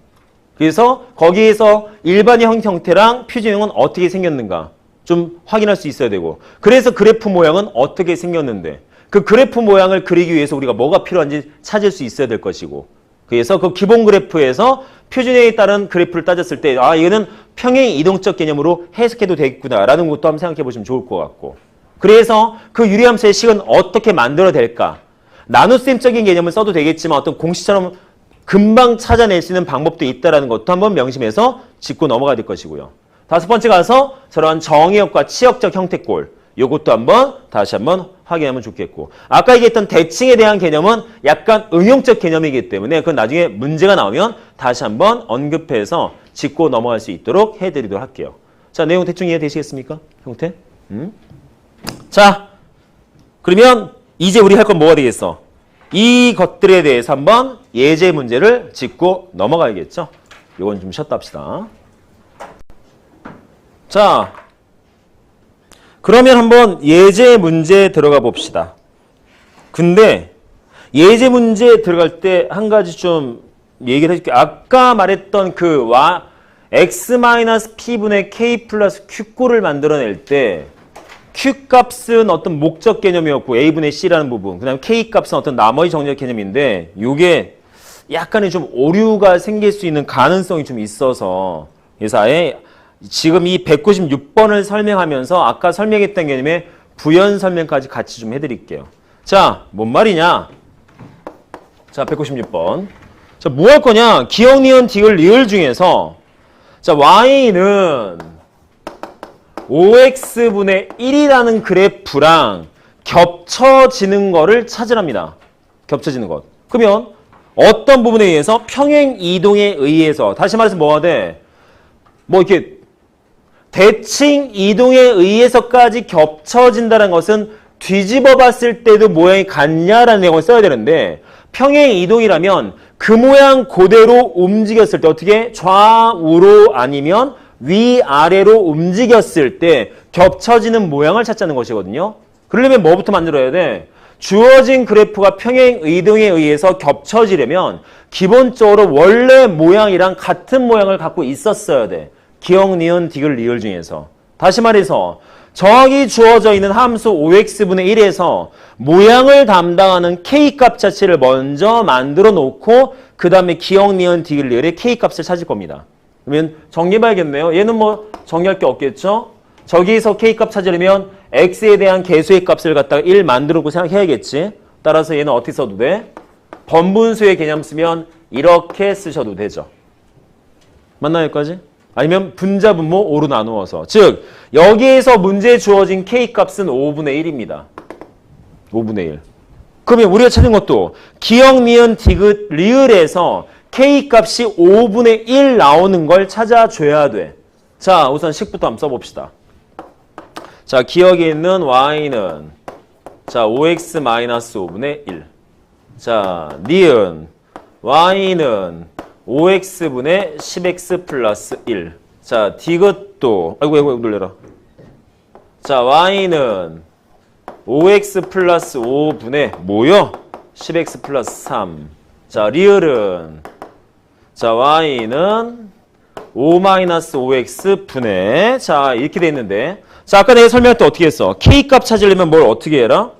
그래서 거기에서 일반의 형태랑 표준형은 어떻게 생겼는가? 좀 확인할 수 있어야 되고. 그래서 그래프 모양은 어떻게 생겼는데 그 그래프 모양을 그리기 위해서 우리가 뭐가 필요한지 찾을 수 있어야 될 것이고. 그래서 그 기본 그래프에서 표준형에 따른 그래프를 따졌을 때 아, 이거는 평행 이동적 개념으로 해석해도 되겠구나라는 것도 한번 생각해 보시면 좋을 것 같고. 그래서 그 유리함수의 식은 어떻게 만들어야 될까? 나눗셈적인 개념을 써도 되겠지만 어떤 공식처럼 금방 찾아낼 수 있는 방법도 있다는 것도 한번 명심해서 짚고 넘어가야 될 것이고요. 다섯 번째 가서 저런 정의역과 치역적 형태꼴 이것도 한번 다시 한번 확인하면 좋겠고. 아까 얘기했던 대칭에 대한 개념은 약간 응용적 개념이기 때문에 그건 나중에 문제가 나오면 다시 한번 언급해서 짚고 넘어갈 수 있도록 해드리도록 할게요. 자, 내용 대충 이해되시겠습니까? 형태? 자, 그러면 이제 우리 할 건 뭐가 되겠어? 이 것들에 대해서 한번 예제 문제를 짚고 넘어가야겠죠? 이건 좀 쉬었다 합시다. 자, 그러면 한번 예제 문제 들어가 봅시다. 근데 예제 문제 들어갈 때 한 가지 좀 얘기를 해줄게요. 아까 말했던 그 x-p분의 k 플러스 q꼴을 만들어낼 때 q값은 어떤 목적 개념이었고 a분의 c라는 부분, 그 다음에 k값은 어떤 나머지 정적 개념인데 이게 약간의 좀 오류가 생길 수 있는 가능성이 좀 있어서 그래서 아예 지금 이 196번을 설명하면서 아까 설명했던 개념의 부연 설명까지 같이 좀 해드릴게요. 자, 뭔 말이냐? 자, 196번. 자, 뭐 할 거냐? 기억, 니은, 디귿, 리을 중에서 자, y는 5x분의 1이라는 그래프랑 겹쳐지는 거를 찾으랍니다. 겹쳐지는 것. 그러면 어떤 부분에 의해서 평행 이동에 의해서 다시 말해서 뭐가 돼? 뭐 이렇게 대칭 이동에 의해서까지 겹쳐진다는 것은 뒤집어 봤을 때도 모양이 같냐라는 내용을 써야 되는데 평행 이동이라면 그 모양 그대로 움직였을 때 어떻게 좌우로 아니면 위아래로 움직였을 때 겹쳐지는 모양을 찾자는 것이거든요. 그러려면 뭐부터 만들어야 돼? 주어진 그래프가 평행 이동에 의해서 겹쳐지려면 기본적으로 원래 모양이랑 같은 모양을 갖고 있었어야 돼. 기억, 니은, 디귿, 리을 중에서. 다시 말해서 정확히 주어져 있는 함수 5x분의 1에서 모양을 담당하는 k값 자체를 먼저 만들어 놓고 그 다음에 기억, 니은, 디귿, 리을의 k값을 찾을 겁니다. 그러면 정리해봐야겠네요. 얘는 뭐 정리할 게 없겠죠? 저기서 k값 찾으려면 x에 대한 개수의 값을 갖다가 1 만들고 생각해야겠지. 따라서 얘는 어떻게 써도 돼? 번분수의 개념 쓰면 이렇게 쓰셔도 되죠. 맞나요, 여기까지? 아니면 분자분모 5로 나누어서. 즉 여기에서 문제에 주어진 k값은 5분의 1입니다. 5분의 1. 그러면 우리가 찾은 것도 기억, 니은, 디귿, 리을에서 k값이 5분의 1 나오는 걸 찾아줘야 돼. 자, 우선 식부터 한번 써봅시다. 자, 기억에 있는 y는 자 5x-5분의 1. 자, 니은 y는 5x분의 10x 플러스 1. 자, 디귿도 아이고 놀래라. 자, y는 5x 플러스 5분의 뭐요? 10x 플러스 3. 자, 리을은 자, y는 5-5x 분의 자, 이렇게 돼 있는데 자, 아까 내가 설명할 때 어떻게 했어? k값 찾으려면 뭘 어떻게 해라?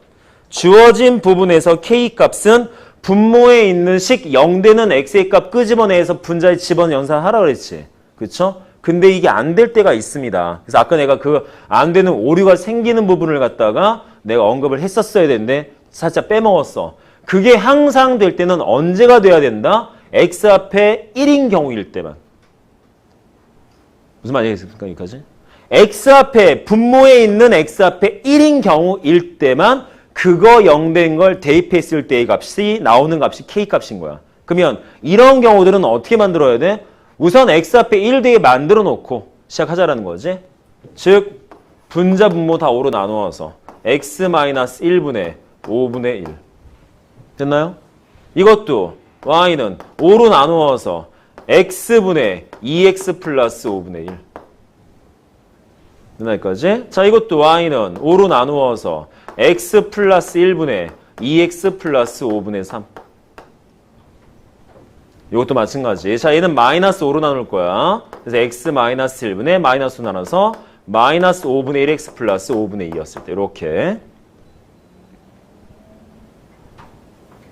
주어진 부분에서 k값은 분모에 있는 식 0되는 x의 값 끄집어내서 분자에 집어넣어 연산하라 그랬지. 그쵸? 근데 이게 안 될 때가 있습니다. 그래서 아까 내가 그 안 되는 오류가 생기는 부분을 갖다가 내가 언급을 했었어야 되는데 살짝 빼먹었어. 그게 항상 될 때는 언제가 돼야 된다? x 앞에 1인 경우일 때만. 무슨 말이겠습니까? 여기까지? x 앞에 분모에 있는 x 앞에 1인 경우일 때만 그거 0된 걸 대입했을 때의 값이 나오는 값이 k값인 거야. 그러면 이런 경우들은 어떻게 만들어야 돼? 우선 x 앞에 1 되게 만들어 놓고 시작하자라는 거지. 즉 분자 분모 다 5로 나누어서 x-1분의 5분의 1. 됐나요? 이것도 y는 5로 나누어서 x분의 2x 플러스 5분의 1. 됐나 여기까지? 자, 이것도 y는 5로 나누어서 x 플러스 1분의 2x 플러스 5분의 3. 이것도 마찬가지. 자, 얘는 마이너스 5로 나눌 거야. 그래서 x 마이너스 1분의 마이너스 5 나눠서 마이너스 5분의 1x 플러스 5분의 2였을 때 이렇게.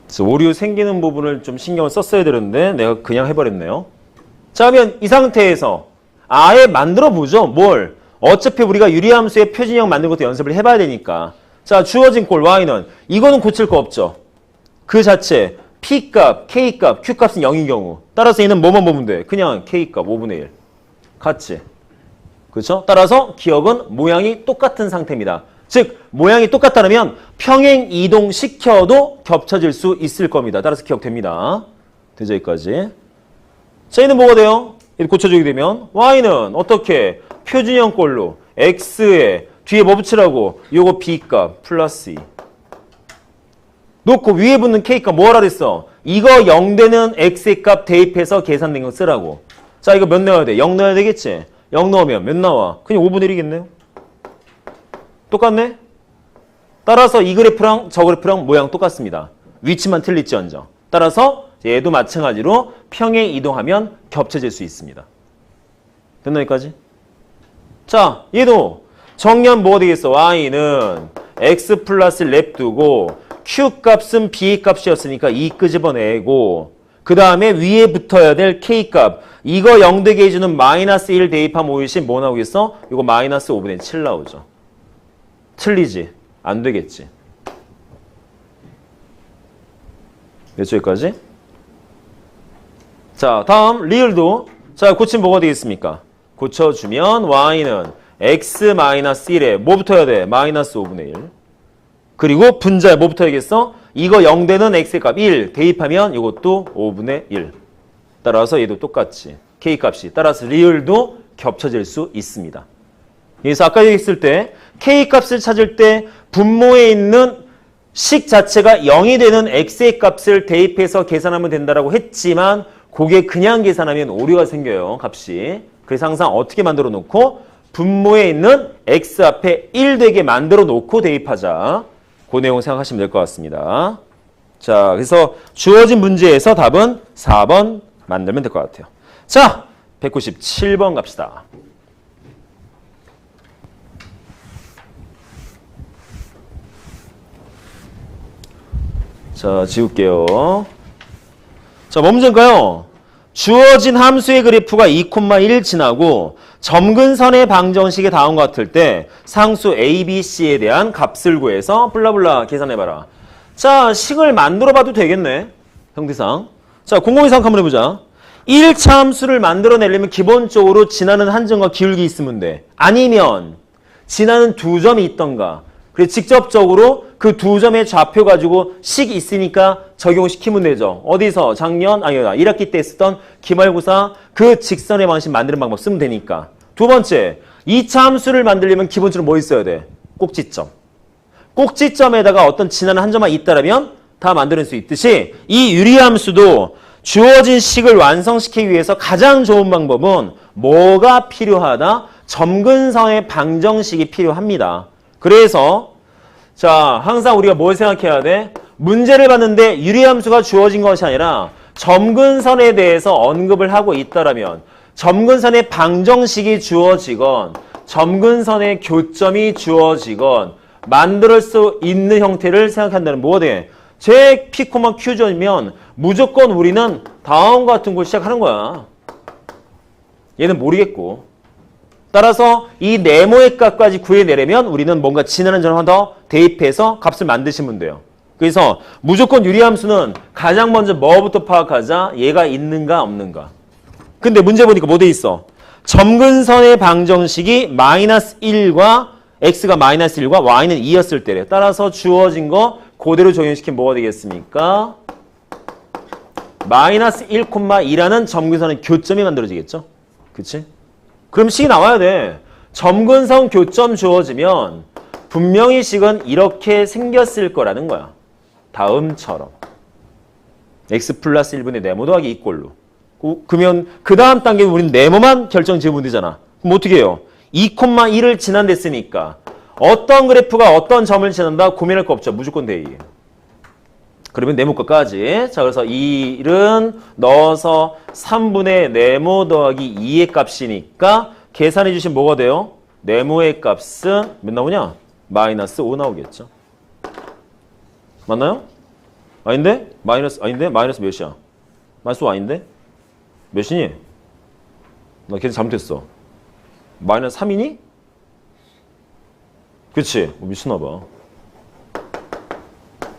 그래서 오류 생기는 부분을 좀 신경을 썼어야 되는데 내가 그냥 해버렸네요. 자, 그러면 이 상태에서 아예 만들어 보죠. 뭘? 어차피 우리가 유리함수의 표준형 만드는 것도 연습을 해봐야 되니까. 자, 주어진 꼴 y는 이거는 고칠 거 없죠. 그 자체 p값, k값, q값은 0인 경우 따라서 얘는 뭐만 보면 돼? 그냥 k값 5분의 1 같지? 그렇죠? 따라서 기억은 모양이 똑같은 상태입니다. 즉 모양이 똑같다면 평행 이동시켜도 겹쳐질 수 있을 겁니다. 따라서 기억됩니다. 되죠? 여기까지. 자, 얘는 뭐가 돼요? 이렇게 고쳐주게 되면 y는 어떻게? 표준형 꼴로 x에 뒤에 뭐 붙이라고? 요거 b값 플러스 2 놓고 위에 붙는 k값 뭐 하라 그랬어? 이거 0 되는 x의 값 대입해서 계산된 거 쓰라고. 자, 이거 몇 넣어야 돼? 0 넣어야 되겠지? 0 넣으면 몇 나와? 그냥 5분의 1이겠네요. 똑같네? 따라서 이 그래프랑 저 그래프랑 모양 똑같습니다. 위치만 틀릴지언정. 따라서 얘도 마찬가지로 평행 이동하면 겹쳐질 수 있습니다. 됐나 여기까지? 자, 얘도 정리하면 뭐가 되겠어? y는 x 플러스 랩 두고 q값은 b값이었으니까 2 끄집어내고 그 다음에 위에 붙어야 될 k값 이거 0 되게 해주는 마이너스 1 대입하면 오일씩 뭐 나오겠어? 이거 마이너스 5분의 7 나오죠. 틀리지? 안 되겠지. 됐죠? 여기까지? 자, 다음 리을도 자 고치면 뭐가 되겠습니까? 고쳐주면 y는 x-1에 뭐 붙어야 돼? 마이너스 5분의 1. 그리고 분자에 뭐 붙어야겠어? 이거 0 되는 x의 값 1 대입하면 이것도 5분의 1. 따라서 얘도 똑같지. k값이. 따라서 리을도 겹쳐질 수 있습니다. 그래서 아까 얘기했을 때 k값을 찾을 때 분모에 있는 식 자체가 0이 되는 x의 값을 대입해서 계산하면 된다라고 했지만 그게 그냥 계산하면 오류가 생겨요. 값이. 그래서 항상 어떻게 만들어 놓고 분모에 있는 x 앞에 1 되게 만들어 놓고 대입하자. 그 내용 생각하시면 될 것 같습니다. 자, 그래서 주어진 문제에서 답은 4번 만들면 될 것 같아요. 자, 197번 갑시다. 자, 지울게요. 자, 뭐 문제인가요? 주어진 함수의 그래프가 2,1 지나고 점근선의 방정식이 다음과 같을 때 상수 A, B, C에 대한 값을 구해서 블라블라 계산해봐라. 자, 식을 만들어봐도 되겠네. 형태상. 자, 곰곰이 생각 한번 해보자. 1차 함수를 만들어내려면 기본적으로 지나는 한 점과 기울기 있으면 돼. 아니면 지나는 두 점이 있던가. 그래서 직접적으로 그 두 점의 좌표 가지고 식 있으니까 적용시키면 되죠. 어디서? 작년, 1학기 때 쓰던 기말고사 그 직선의 방식 만드는 방법 쓰면 되니까. 두 번째, 2차 함수를 만들려면 기본적으로 뭐 있어야 돼? 꼭지점. 꼭지점에다가 어떤 지나는 한 점만 있다라면 다 만들 수 있듯이 이 유리함수도 주어진 식을 완성시키기 위해서 가장 좋은 방법은 뭐가 필요하다? 점근선의 방정식이 필요합니다. 그래서 자, 항상 우리가 뭘 생각해야 돼? 문제를 봤는데 유리함수가 주어진 것이 아니라 점근선에 대해서 언급을 하고 있다라면 점근선의 방정식이 주어지건 점근선의 교점이 주어지건 만들 수 있는 형태를 생각한다는 뭐가 돼? 제 P, Q점이면 무조건 우리는 다음과 같은 걸 시작하는 거야. 얘는 모르겠고. 따라서 이 네모의 값까지 구해내려면 우리는 뭔가 지나는 점을 하나 더 대입해서 값을 만드시면 돼요. 그래서 무조건 유리함수는 가장 먼저 뭐부터 파악하자? 얘가 있는가 없는가. 근데 문제 보니까 뭐 돼 있어? 점근선의 방정식이 마이너스 1과 x가 마이너스 1과 y는 2였을 때래. 따라서 주어진 거 그대로 적용시키면 뭐가 되겠습니까? 마이너스 1,2라는 점근선의 교점이 만들어지겠죠? 그치? 그럼 식이 나와야 돼. 점근선 교점 주어지면 분명히 식은 이렇게 생겼을 거라는 거야. 다음처럼. x 플러스 1분의 네모 더하기 이꼴로. 그러면 그 다음 단계에 우리는 네모만 결정 지으면 되잖아. 그럼 어떻게 해요? 2,1을 지난댔으니까 어떤 그래프가 어떤 점을 지난다 고민할 거 없죠. 무조건 대이. 그러면 네모 것까지. 자, 그래서 1은 넣어서 3분의 네모 더하기 2의 값이니까 계산해 주시면 뭐가 돼요? 네모의 값은 몇 나오냐? 마이너스 5 나오겠죠. 맞나요? 아닌데? 아닌데? 마이너스 몇이야? 마이너스 5 아닌데? 몇이니? 나 계산 잘못했어. 마이너스 3이니? 그치? 미쳤나 봐.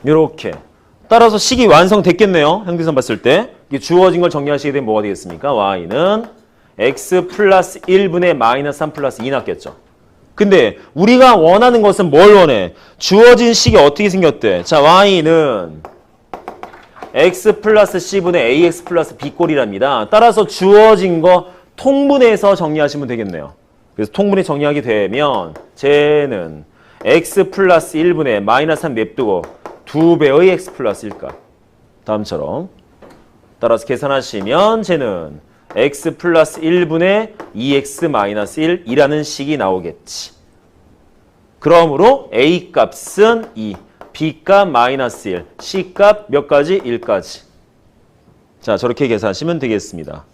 이렇게. 따라서 식이 완성됐겠네요. 형태선 봤을 때. 주어진 걸 정리하시게 되면 뭐가 되겠습니까? y는 x 플러스 1분의 마이너스 3 플러스 2 났겠죠. 근데 우리가 원하는 것은 뭘 원해? 주어진 식이 어떻게 생겼대? 자, y는 x 플러스 c분의 ax 플러스 b꼴이랍니다. 따라서 주어진 거 통분해서 정리하시면 되겠네요. 그래서 통분해 정리하게 되면 쟤는 x 플러스 1분의 마이너스 3 냅두고 2배의 x 플러스 1값. 다음처럼. 따라서 계산하시면 쟤는 x 플러스 1분의 2x 마이너스 1이라는 식이 나오겠지. 그러므로 a 값은 2, b 값 마이너스 1, c 값 몇 가지? 1까지. 자, 저렇게 계산하시면 되겠습니다.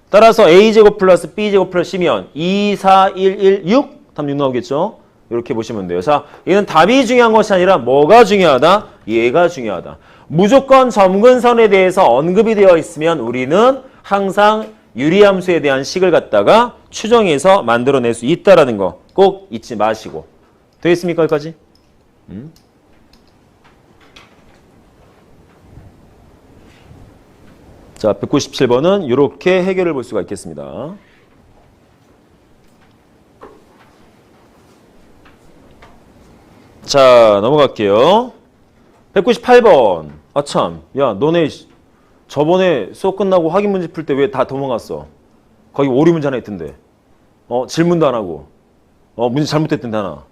따라서 a제곱 플러스 b제곱 플러스 c면 2, 4, 1, 1, 6? 답 6 나오겠죠? 이렇게 보시면 돼요. 자, 얘는 답이 중요한 것이 아니라 뭐가 중요하다? 얘가 중요하다. 무조건 점근선에 대해서 언급이 되어 있으면 우리는 항상 유리함수에 대한 식을 갖다가 추정해서 만들어낼 수 있다는 거 꼭 잊지 마시고. 되겠습니까? 여기까지? 자, 197번은 이렇게 해결을 볼 수가 있겠습니다. 자, 넘어갈게요. 198번. 아, 참. 야, 너네 저번에 수업 끝나고 확인 문제 풀 때 왜 다 도망갔어? 거기 오류 문제 하나 있던데. 질문도 안 하고. 문제 잘못됐던데 하나.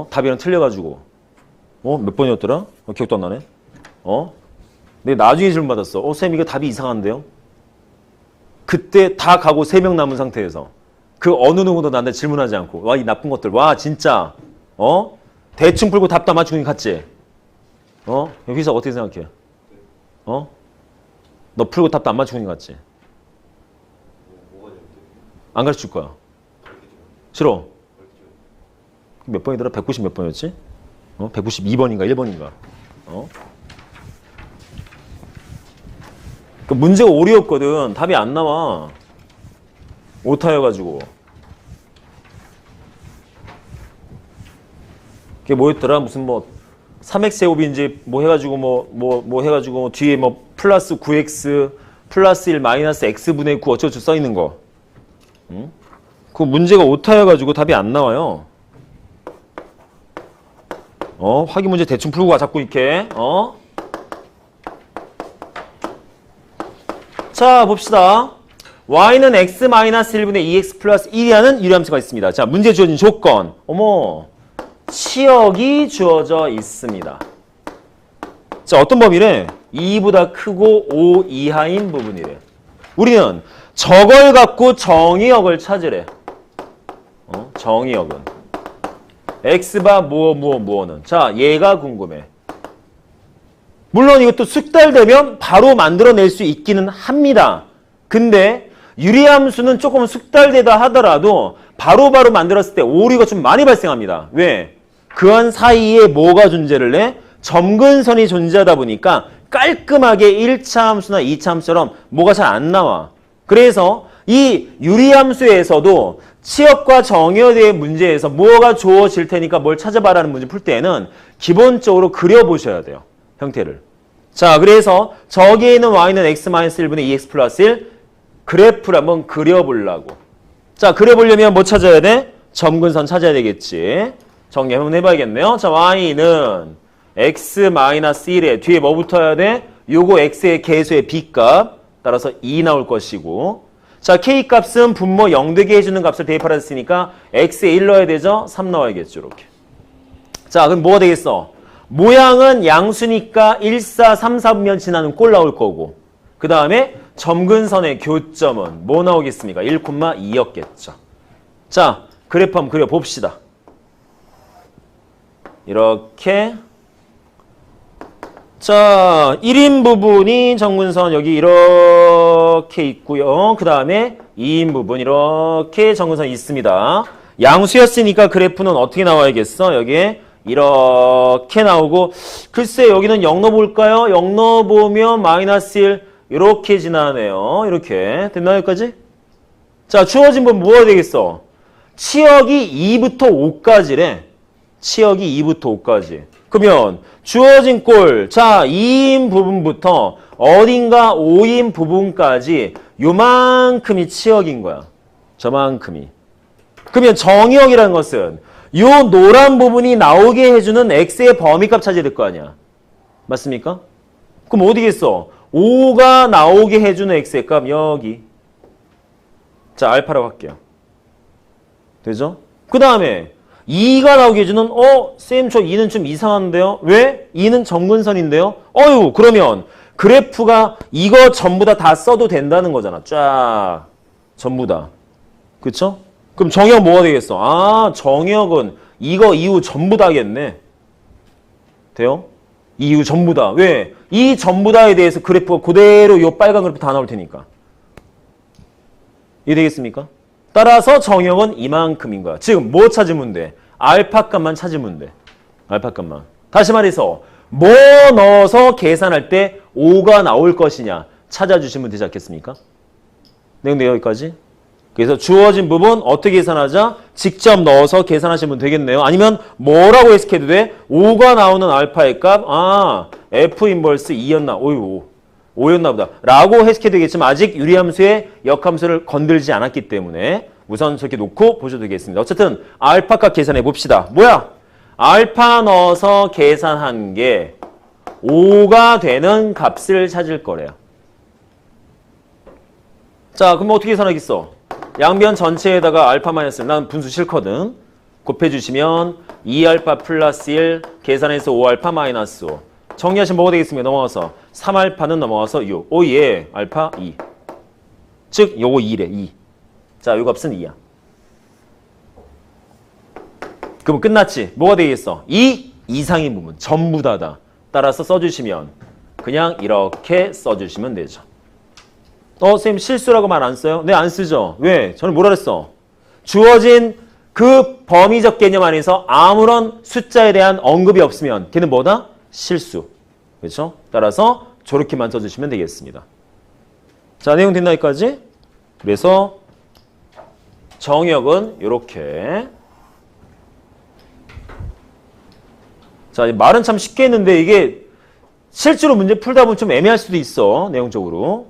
답이랑 틀려가지고. 몇 번이었더라? 기억도 안 나네. 내가 나중에 질문 받았어. 쌤 이거 답이 이상한데요? 그때 다 가고 3명 남은 상태에서 그 어느 누구도 나한테 질문하지 않고 와, 이 나쁜 것들. 와, 진짜. 대충 풀고 답도 안 맞추고 갔지? 여기서 어떻게 생각해? 너 풀고 답도 안 맞추고 갔지? 안 가르칠 거야. 싫어. 몇 번이더라? 190 몇 번이었지? 192번인가 1번인가? 그 문제가 오류였거든. 답이 안 나와. 오타여가지고. 그게 뭐였더라? 무슨 뭐 3x 제곱인지 뭐 해가지고 뭐 해가지고 뒤에 뭐 플러스 9x 플러스 1 마이너스 x분의 9 어쩌고저쩌고 써있는 거. 그 문제가 오타여가지고 답이 안 나와요. 확인 문제 대충 풀고 가 자꾸 이렇게. 자, 봅시다. y는 x-1분의 2x 플러스 1이라는 유리함수가 있습니다. 자, 문제 주어진 조건. 어머, 치역이 주어져 있습니다. 자, 어떤 범위래? 2보다 크고 5 이하인 부분이래. 우리는 저걸 갖고 정의역을 찾으래. 정의역은. x바 무엇은. 자, 얘가 궁금해. 물론 이것도 숙달되면 바로 만들어낼 수 있기는 합니다. 근데 유리함수는 조금 숙달되다 하더라도 바로바로 만들었을 때 오류가 좀 많이 발생합니다. 왜? 그 안 사이에 뭐가 존재를 해? 점근선이 존재하다 보니까 깔끔하게 1차 함수나 2차 함수처럼 뭐가 잘 안 나와. 그래서 이 유리함수에서도 치역과 정의어의 문제에서 뭐가 주어질 테니까 뭘 찾아봐라는 문제 풀 때에는 기본적으로 그려보셔야 돼요. 형태를. 자, 그래서 저기에 있는 y는 x-1분의 2x 플러스 1 그래프를 한번 그려보려고. 자, 그려보려면 뭐 찾아야 돼? 점근선 찾아야 되겠지. 정리 한번 해봐야겠네요. 자, y는 x-1에 뒤에 뭐 붙어야 돼? 요거 x의 계수의 b값 따라서 2 나올 것이고, 자, k값은 분모 0 되게 해주는 값을 대입하라 했으니까 x에 1 넣어야 되죠? 3 넣어야겠죠. 이렇게. 자, 그럼 뭐가 되겠어? 모양은 양수니까 1, 4, 3, 4분면 지나는 꼴 나올 거고, 그 다음에 점근선의 교점은 뭐 나오겠습니까? 1,2였겠죠. 자, 그래프 한번 그려봅시다. 이렇게. 자, 1인 부분이 점근선 여기 이렇게 있고요. 그 다음에 2인 부분 이렇게 점근선이 있습니다. 양수였으니까 그래프는 어떻게 나와야겠어? 여기에 이렇게 나오고, 글쎄 여기는 0 넣어볼까요? 0 넣어보면 마이너스 1 이렇게 지나네요. 이렇게 됐나요? 여기까지? 자, 주어진 부분 뭐가 되겠어? 치역이 2부터 5까지래. 치역이 2부터 5까지. 그러면 주어진 꼴, 자, 2인 부분부터 어딘가 5인 부분까지 요만큼이 치역인 거야. 저만큼이. 그러면 정의역이라는 것은 요 노란 부분이 나오게 해주는 x의 범위값 찾아야 될 거 아니야. 맞습니까? 그럼 어디겠어? 5가 나오게 해주는 x의 값 여기. 자, 알파라고 할게요. 되죠? 그 다음에 2가 나오게 해주는 쌤 저 2는 좀 이상한데요? 왜? 2는 점근선인데요? 그러면 그래프가 이거 전부 다 써도 된다는 거잖아. 쫙. 전부 다. 그쵸? 그럼 정의역 뭐가 되겠어? 아, 정의역은 이거 이후 전부 다겠네. 돼요? 이후 전부 다. 왜? 이 전부 다에 대해서 그래프가 그대로 요 빨간 그래프 다 나올 테니까. 이해되겠습니까? 따라서 정의역은 이만큼인 거야. 지금 뭐 찾으면 돼? 알파 값만 찾으면 돼. 알파 값만. 다시 말해서 뭐 넣어서 계산할 때 5가 나올 것이냐 찾아주시면 되지 않겠습니까? 네, 근데 여기까지. 그래서 주어진 부분 어떻게 계산하자? 직접 넣어서 계산하시면 되겠네요. 아니면 뭐라고 해석해도 돼? 5가 나오는 알파의 값, F 인버스 2였나? 5였나 보다. 라고 해석해도 되겠지만 아직 유리함수의 역함수를 건들지 않았기 때문에 우선 저렇게 놓고 보셔도 되겠습니다. 어쨌든 알파 값 계산해 봅시다. 뭐야? 알파 넣어서 계산한 게 5가 되는 값을 찾을 거래요. 자, 그럼 어떻게 계산하겠어? 양변 전체에다가 알파 마이너스 1, 난 분수 싫거든. 곱해주시면 2알파 플러스 1 계산해서 5알파 마이너스 5. 정리하시면 뭐가 되겠습니까? 넘어가서 3알파는 넘어가서 6. 오예, 알파 2. 즉, 요거 2래, 2. 자, 요 값은 2야. 그럼 끝났지? 뭐가 되겠어? 2 이상의 부분, 전부 다다. 따라서 써주시면 그냥 이렇게 써주시면 되죠. 선생님 실수라고 말 안 써요? 네, 안 쓰죠. 왜? 저는 뭐라 그랬어? 주어진 그 범위적 개념 안에서 아무런 숫자에 대한 언급이 없으면 걔는 뭐다? 실수. 그렇죠? 따라서 저렇게만 써주시면 되겠습니다. 자, 내용 됐나 여기까지? 그래서 정역은 이렇게. 자, 말은 참 쉽게 했는데 이게 실제로 문제 풀다 보면 좀 애매할 수도 있어. 내용적으로.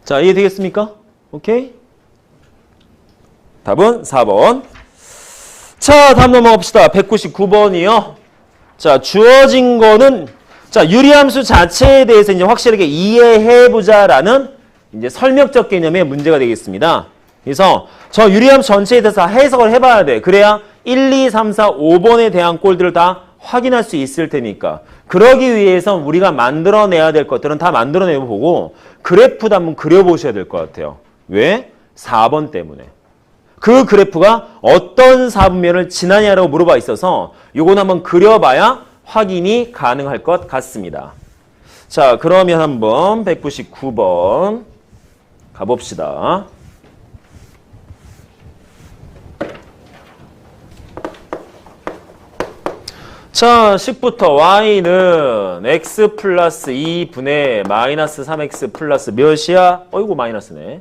자, 이해되겠습니까? 오케이? 답은 4번. 자, 다음 넘어갑시다. 199번이요. 자, 주어진 거는 자, 유리함수 자체에 대해서 이제 확실하게 이해해보자라는 이제 설명적 개념의 문제가 되겠습니다. 그래서 저 유리함수 전체에 대해서 해석을 해봐야 돼. 그래야 1, 2, 3, 4, 5번에 대한 꼴들을 다 확인할 수 있을 테니까. 그러기 위해서 우리가 만들어내야 될 것들은 다 만들어내보고 그래프도 한번 그려보셔야 될 것 같아요. 왜? 4번 때문에. 그 그래프가 어떤 사분면을 지나냐라고 물어봐 있어서 요건 한번 그려봐야 확인이 가능할 것 같습니다. 자, 그러면 한번 199번 가봅시다. 자, 10부터 y는 x 플러스 2분의 마이너스 3x 플러스 몇이야? 어이구 마이너스네.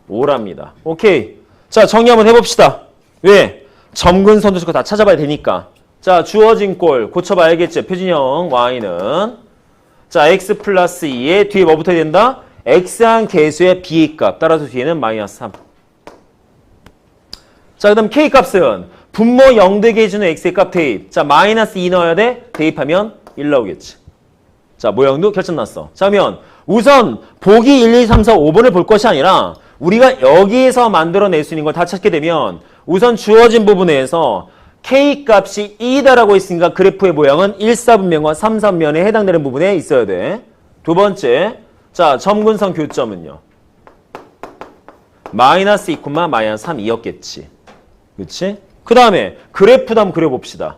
5랍니다. 오케이. 자, 정리 한번 해봅시다. 왜? 점근선도 다 찾아봐야 되니까. 자, 주어진 꼴 고쳐봐야겠죠. 표준형 y는 자, x 플러스 2에 뒤에 뭐 붙어야 된다? x한 개수의 b값. 따라서 뒤에는 마이너스 3. 자, 그 다음 k값은 분모 0 되게 해주는 x의 값 대입. 자, 마이너스 2 넣어야 돼. 대입하면 1 나오겠지. 자, 모양도 결정 났어. 자, 그러면 우선 보기 1, 2, 3, 4, 5번을 볼 것이 아니라 우리가 여기에서 만들어낼 수 있는 걸 다 찾게 되면 우선 주어진 부분에서 k값이 2다라고 했으니까 그래프의 모양은 1, 4분면과 3, 3면에 해당되는 부분에 있어야 돼. 두 번째, 자, 점근선 교점은요. 마이너스 2, 마이너스 3, 2였겠지. 그렇지? 그 다음에 그래프도 한번 그려봅시다.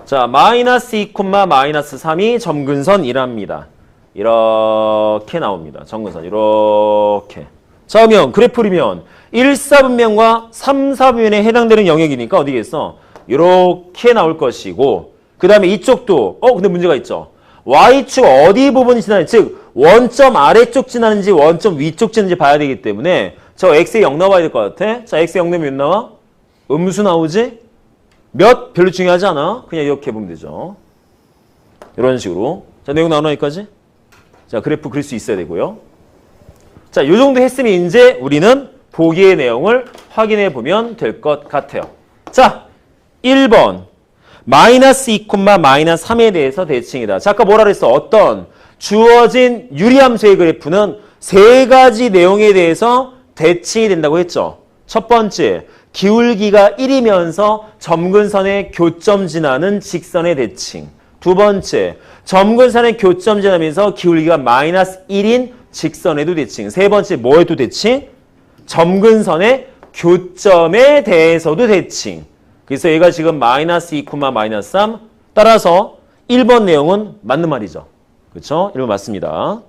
자, 마이너스 2, 마이너스 3이 점근선이랍니다. 이렇게 나옵니다. 점근선 이렇게. 자, 그러면 그래프리면 1, 4분면과 3, 4분면에 해당되는 영역이니까 어디겠어? 이렇게 나올 것이고 그 다음에 이쪽도 근데 문제가 있죠. Y축 어디 부분이 지나는지 즉 원점 아래쪽 지나는지 원점 위쪽 지나는지 봐야 되기 때문에 저 x에 0 나와야 될 것 같아. 자, x에 0 넣으면 몇 나와? 음수 나오지? 몇? 별로 중요하지 않아. 그냥 이렇게 보면 되죠. 이런 식으로. 자, 내용 나오나 여기까지? 자, 그래프 그릴 수 있어야 되고요. 자, 요 정도 했으면 이제 우리는 보기의 내용을 확인해 보면 될 것 같아요. 자, 1번. 마이너스 2, 마이너스 3에 대해서 대칭이다. 자, 아까 뭐라 그랬어? 어떤 주어진 유리함수의 그래프는 세 가지 내용에 대해서 대칭이 된다고 했죠. 첫 번째, 기울기가 1이면서 점근선의 교점 지나는 직선의 대칭. 두 번째, 점근선의 교점 지나면서 기울기가 마이너스 1인 직선에도 대칭. 세 번째, 뭐에도 대칭? 점근선의 교점에 대해서도 대칭. 그래서 얘가 지금 마이너스 2, 마이너스 3. 따라서 1번 내용은 맞는 말이죠. 그렇죠? 1번 맞습니다.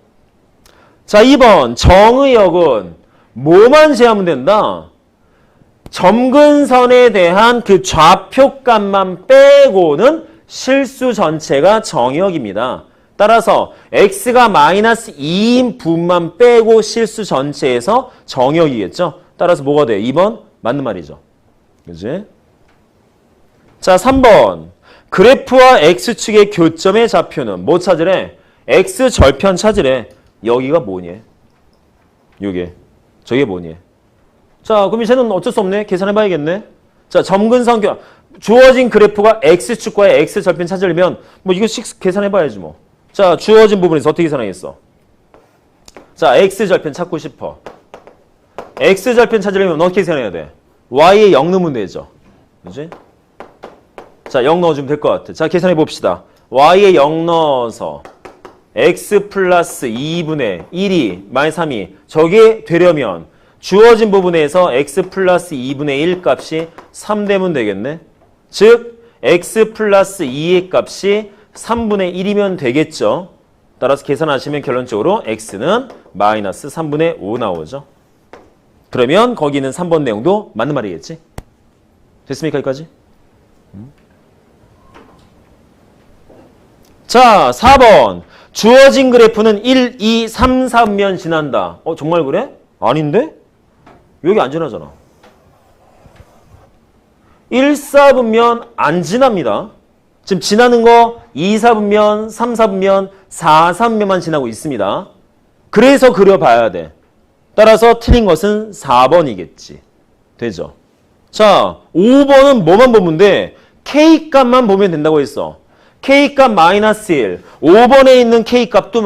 자, 2번 정의역은 뭐만 제하면 된다? 점근선에 대한 그 좌표값만 빼고는 실수 전체가 정의역입니다. 따라서 x가 마이너스 2인 부분만 빼고 실수 전체에서 정의역이겠죠. 따라서 뭐가 돼? 2번 맞는 말이죠. 그지? 자, 3번. 그래프와 x축의 교점의 좌표는 뭐 찾으래? x절편 찾으래. 여기가 뭐니? 요게. 저게 뭐니? 자, 그럼 이제는 어쩔 수 없네. 계산해봐야겠네. 자, 점근선 주어진 그래프가 x축과의 x절편 찾으려면 뭐 이거씩 계산해봐야지 뭐. 자, 주어진 부분에서 어떻게 계산하겠어? 자, x절편 찾고 싶어. x절편 찾으려면 어떻게 계산해야 돼? y에 0 넣으면 되죠. 그지? 자, 0 넣어주면 될 것 같아. 자, 계산해봅시다. y에 0 넣어서 x 플러스 2분의 1이 마이너스 3이 저게 되려면 주어진 부분에서 x 플러스 2분의 1 값이 3 되면 되겠네. 즉 x 플러스 2의 값이 3분의 1이면 되겠죠. 따라서 계산하시면 결론적으로 x는 마이너스 3분의 5 나오죠. 그러면 거기 있는 3번 내용도 맞는 말이겠지. 됐습니까? 여기까지? 자, 4번. 주어진 그래프는 1, 2, 3, 4면 지난다. 정말 그래? 아닌데? 여기 안 지나잖아. 1, 4분면 안 지납니다. 지금 지나는 거 2, 4분면, 3, 4분면, 4, 3면만 지나고 있습니다. 그래서 그려봐야 돼. 따라서 틀린 것은 4번이겠지. 되죠? 자, 5번은 뭐만 보면 돼? K값만 보면 된다고 했어. K값 마이너스 1. 5번에 있는 K값도,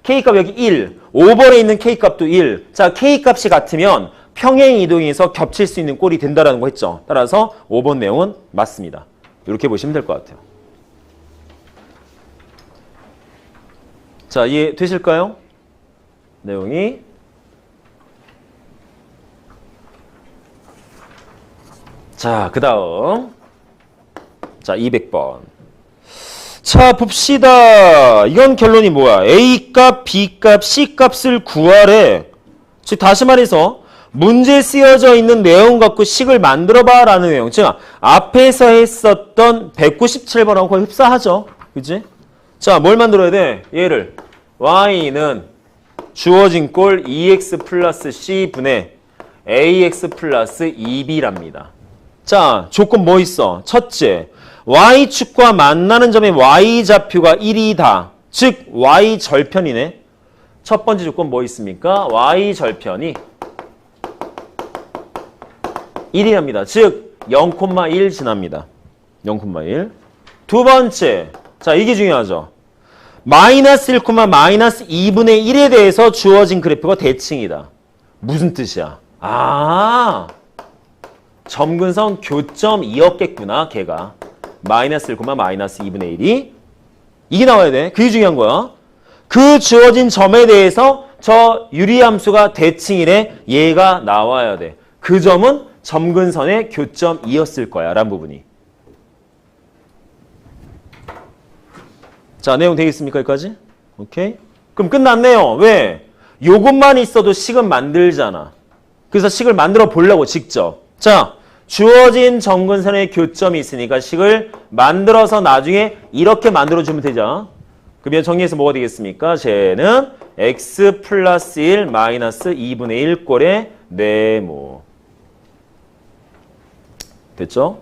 K값 여기 1. 5번에 있는 K값도 1. 자, K값이 같으면 평행 이동에서 겹칠 수 있는 꼴이 된다라는 거 했죠. 따라서 5번 내용은 맞습니다. 이렇게 보시면 될 것 같아요. 자, 이해되실까요? 내용이. 자, 그 다음. 자, 200번. 자, 봅시다. 이건 결론이 뭐야? A값, B값, C값을 구하래. 즉, 다시 말해서 문제에 쓰여져 있는 내용 갖고 식을 만들어봐 라는 내용. 즉, 앞에서 했었던 197번하고 흡사하죠. 그치? 자, 뭘 만들어야 돼? 얘를. y는 주어진 꼴 2x 플러스 c분의 ax 플러스 2b랍니다. 자, 조건 뭐 있어? 첫째, y축과 만나는 점의 y좌표가 1이다. 즉, y절편이네. 첫 번째 조건 뭐 있습니까? y절편이 1이랍니다. 즉, 0,1 지납니다. 0,1. 두 번째, 자, 이게 중요하죠. 마이너스 1, 마이너스 2분의 1에 대해서 주어진 그래프가 대칭이다. 무슨 뜻이야? 아, 점근선 교점이었겠구나, 걔가. 마이너스 1, 마이너스 2분의 1이. 이게 나와야 돼. 그게 중요한 거야. 그 주어진 점에 대해서 저 유리함수가 대칭이래. 얘가 나와야 돼. 그 점은 점근선의 교점이었을 거야, 라는 부분이. 자, 내용 되겠습니까? 여기까지? 오케이? 그럼 끝났네요. 왜? 요것만 있어도 식은 만들잖아. 그래서 식을 만들어 보려고 직접. 자, 주어진 점근선의 교점이 있으니까 식을 만들어서 나중에 이렇게 만들어주면 되죠. 그러면 정리해서 뭐가 되겠습니까? 쟤는 x 플러스 1 마이너스 2분의 1 꼴의 네모. 됐죠?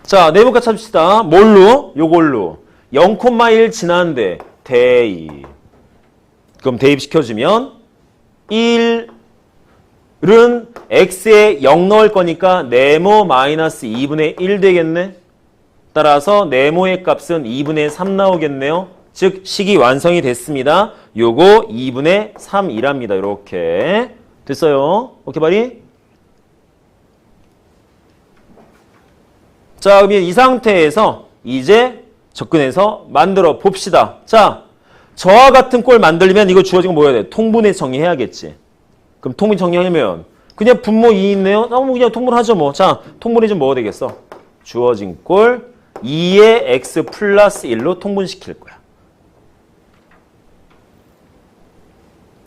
자, 네모값 찾읍시다. 뭘로? 요걸로. 0,1 지났는데 대입. 그럼 대입시켜주면 1은 x에 0 넣을 거니까 네모 마이너스 2분의 1 되겠네. 따라서 네모의 값은 2분의 3 나오겠네요. 즉 식이 완성이 됐습니다. 요거 2분의 3이랍니다. 이렇게 됐어요. 오케이 바리? 자, 그러면 이 상태에서 이제 접근해서 만들어 봅시다. 자, 저와 같은 꼴 만들려면 이거 주어진 거 뭐 해야 돼? 통분해 정리해야겠지. 그럼 통분 정리하면 그냥 분모 2 있네요. 그냥 통분하죠 뭐. 자, 통분이 좀 뭐가 되겠어? 주어진 꼴 2의 x 플러스 1로 통분시킬 거야.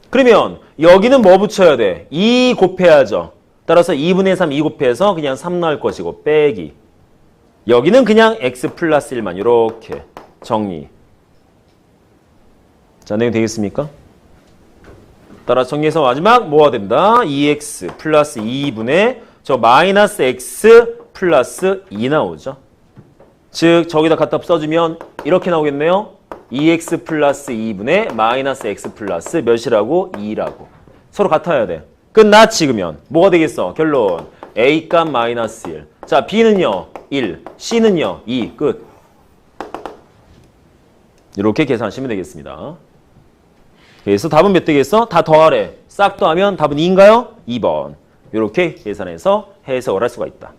그러면 여기는 뭐 붙여야 돼? 2 곱해야죠. 따라서 2분의 3 2 곱해서 그냥 3 나올 것이고 빼기. 여기는 그냥 x 플러스 1만 이렇게 정리. 자, 내용 되겠습니까? 따라 정리해서 마지막 뭐가 된다? 2x 플러스 2분의 저 마이너스 x 플러스 2 나오죠. 즉 저기다 갖다 써주면 이렇게 나오겠네요. 2x 플러스 2분의 마이너스 x 플러스 몇이라고? 2라고. 서로 같아야 돼. 끝나 찍으면 뭐가 되겠어? 결론. A값 마이너스 1. 자, B는요. 1. C는요. 2. 끝. 이렇게 계산하시면 되겠습니다. 그래서 답은 몇 되겠어? 다 더하래. 싹 더하면 답은 2인가요? 2번. 이렇게 계산해서 해석을 할 수가 있다.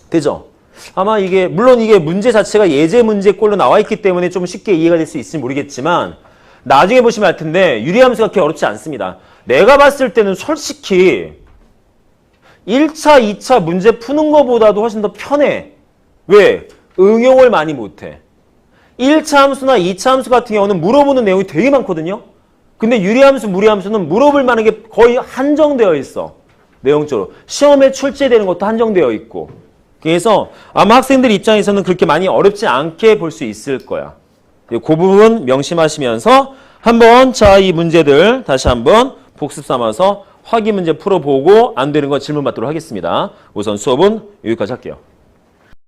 되죠? 아마 이게 물론 이게 문제 자체가 예제 문제꼴로 나와 있기 때문에 좀 쉽게 이해가 될 수 있을지 모르겠지만 나중에 보시면 알 텐데 유리함수가 그렇게 어렵지 않습니다. 내가 봤을 때는 솔직히 1차, 2차 문제 푸는 것보다도 훨씬 더 편해. 왜? 응용을 많이 못해. 1차 함수나 2차 함수 같은 경우는 물어보는 내용이 되게 많거든요. 근데 유리함수, 무리함수는 물어볼 만한 게 거의 한정되어 있어. 내용적으로. 시험에 출제되는 것도 한정되어 있고. 그래서 아마 학생들 입장에서는 그렇게 많이 어렵지 않게 볼 수 있을 거야. 그 부분 명심하시면서 한번 자, 이 문제들 다시 한번 복습 삼아서 확인 문제 풀어보고 안 되는 거 질문 받도록 하겠습니다. 우선 수업은 여기까지 할게요.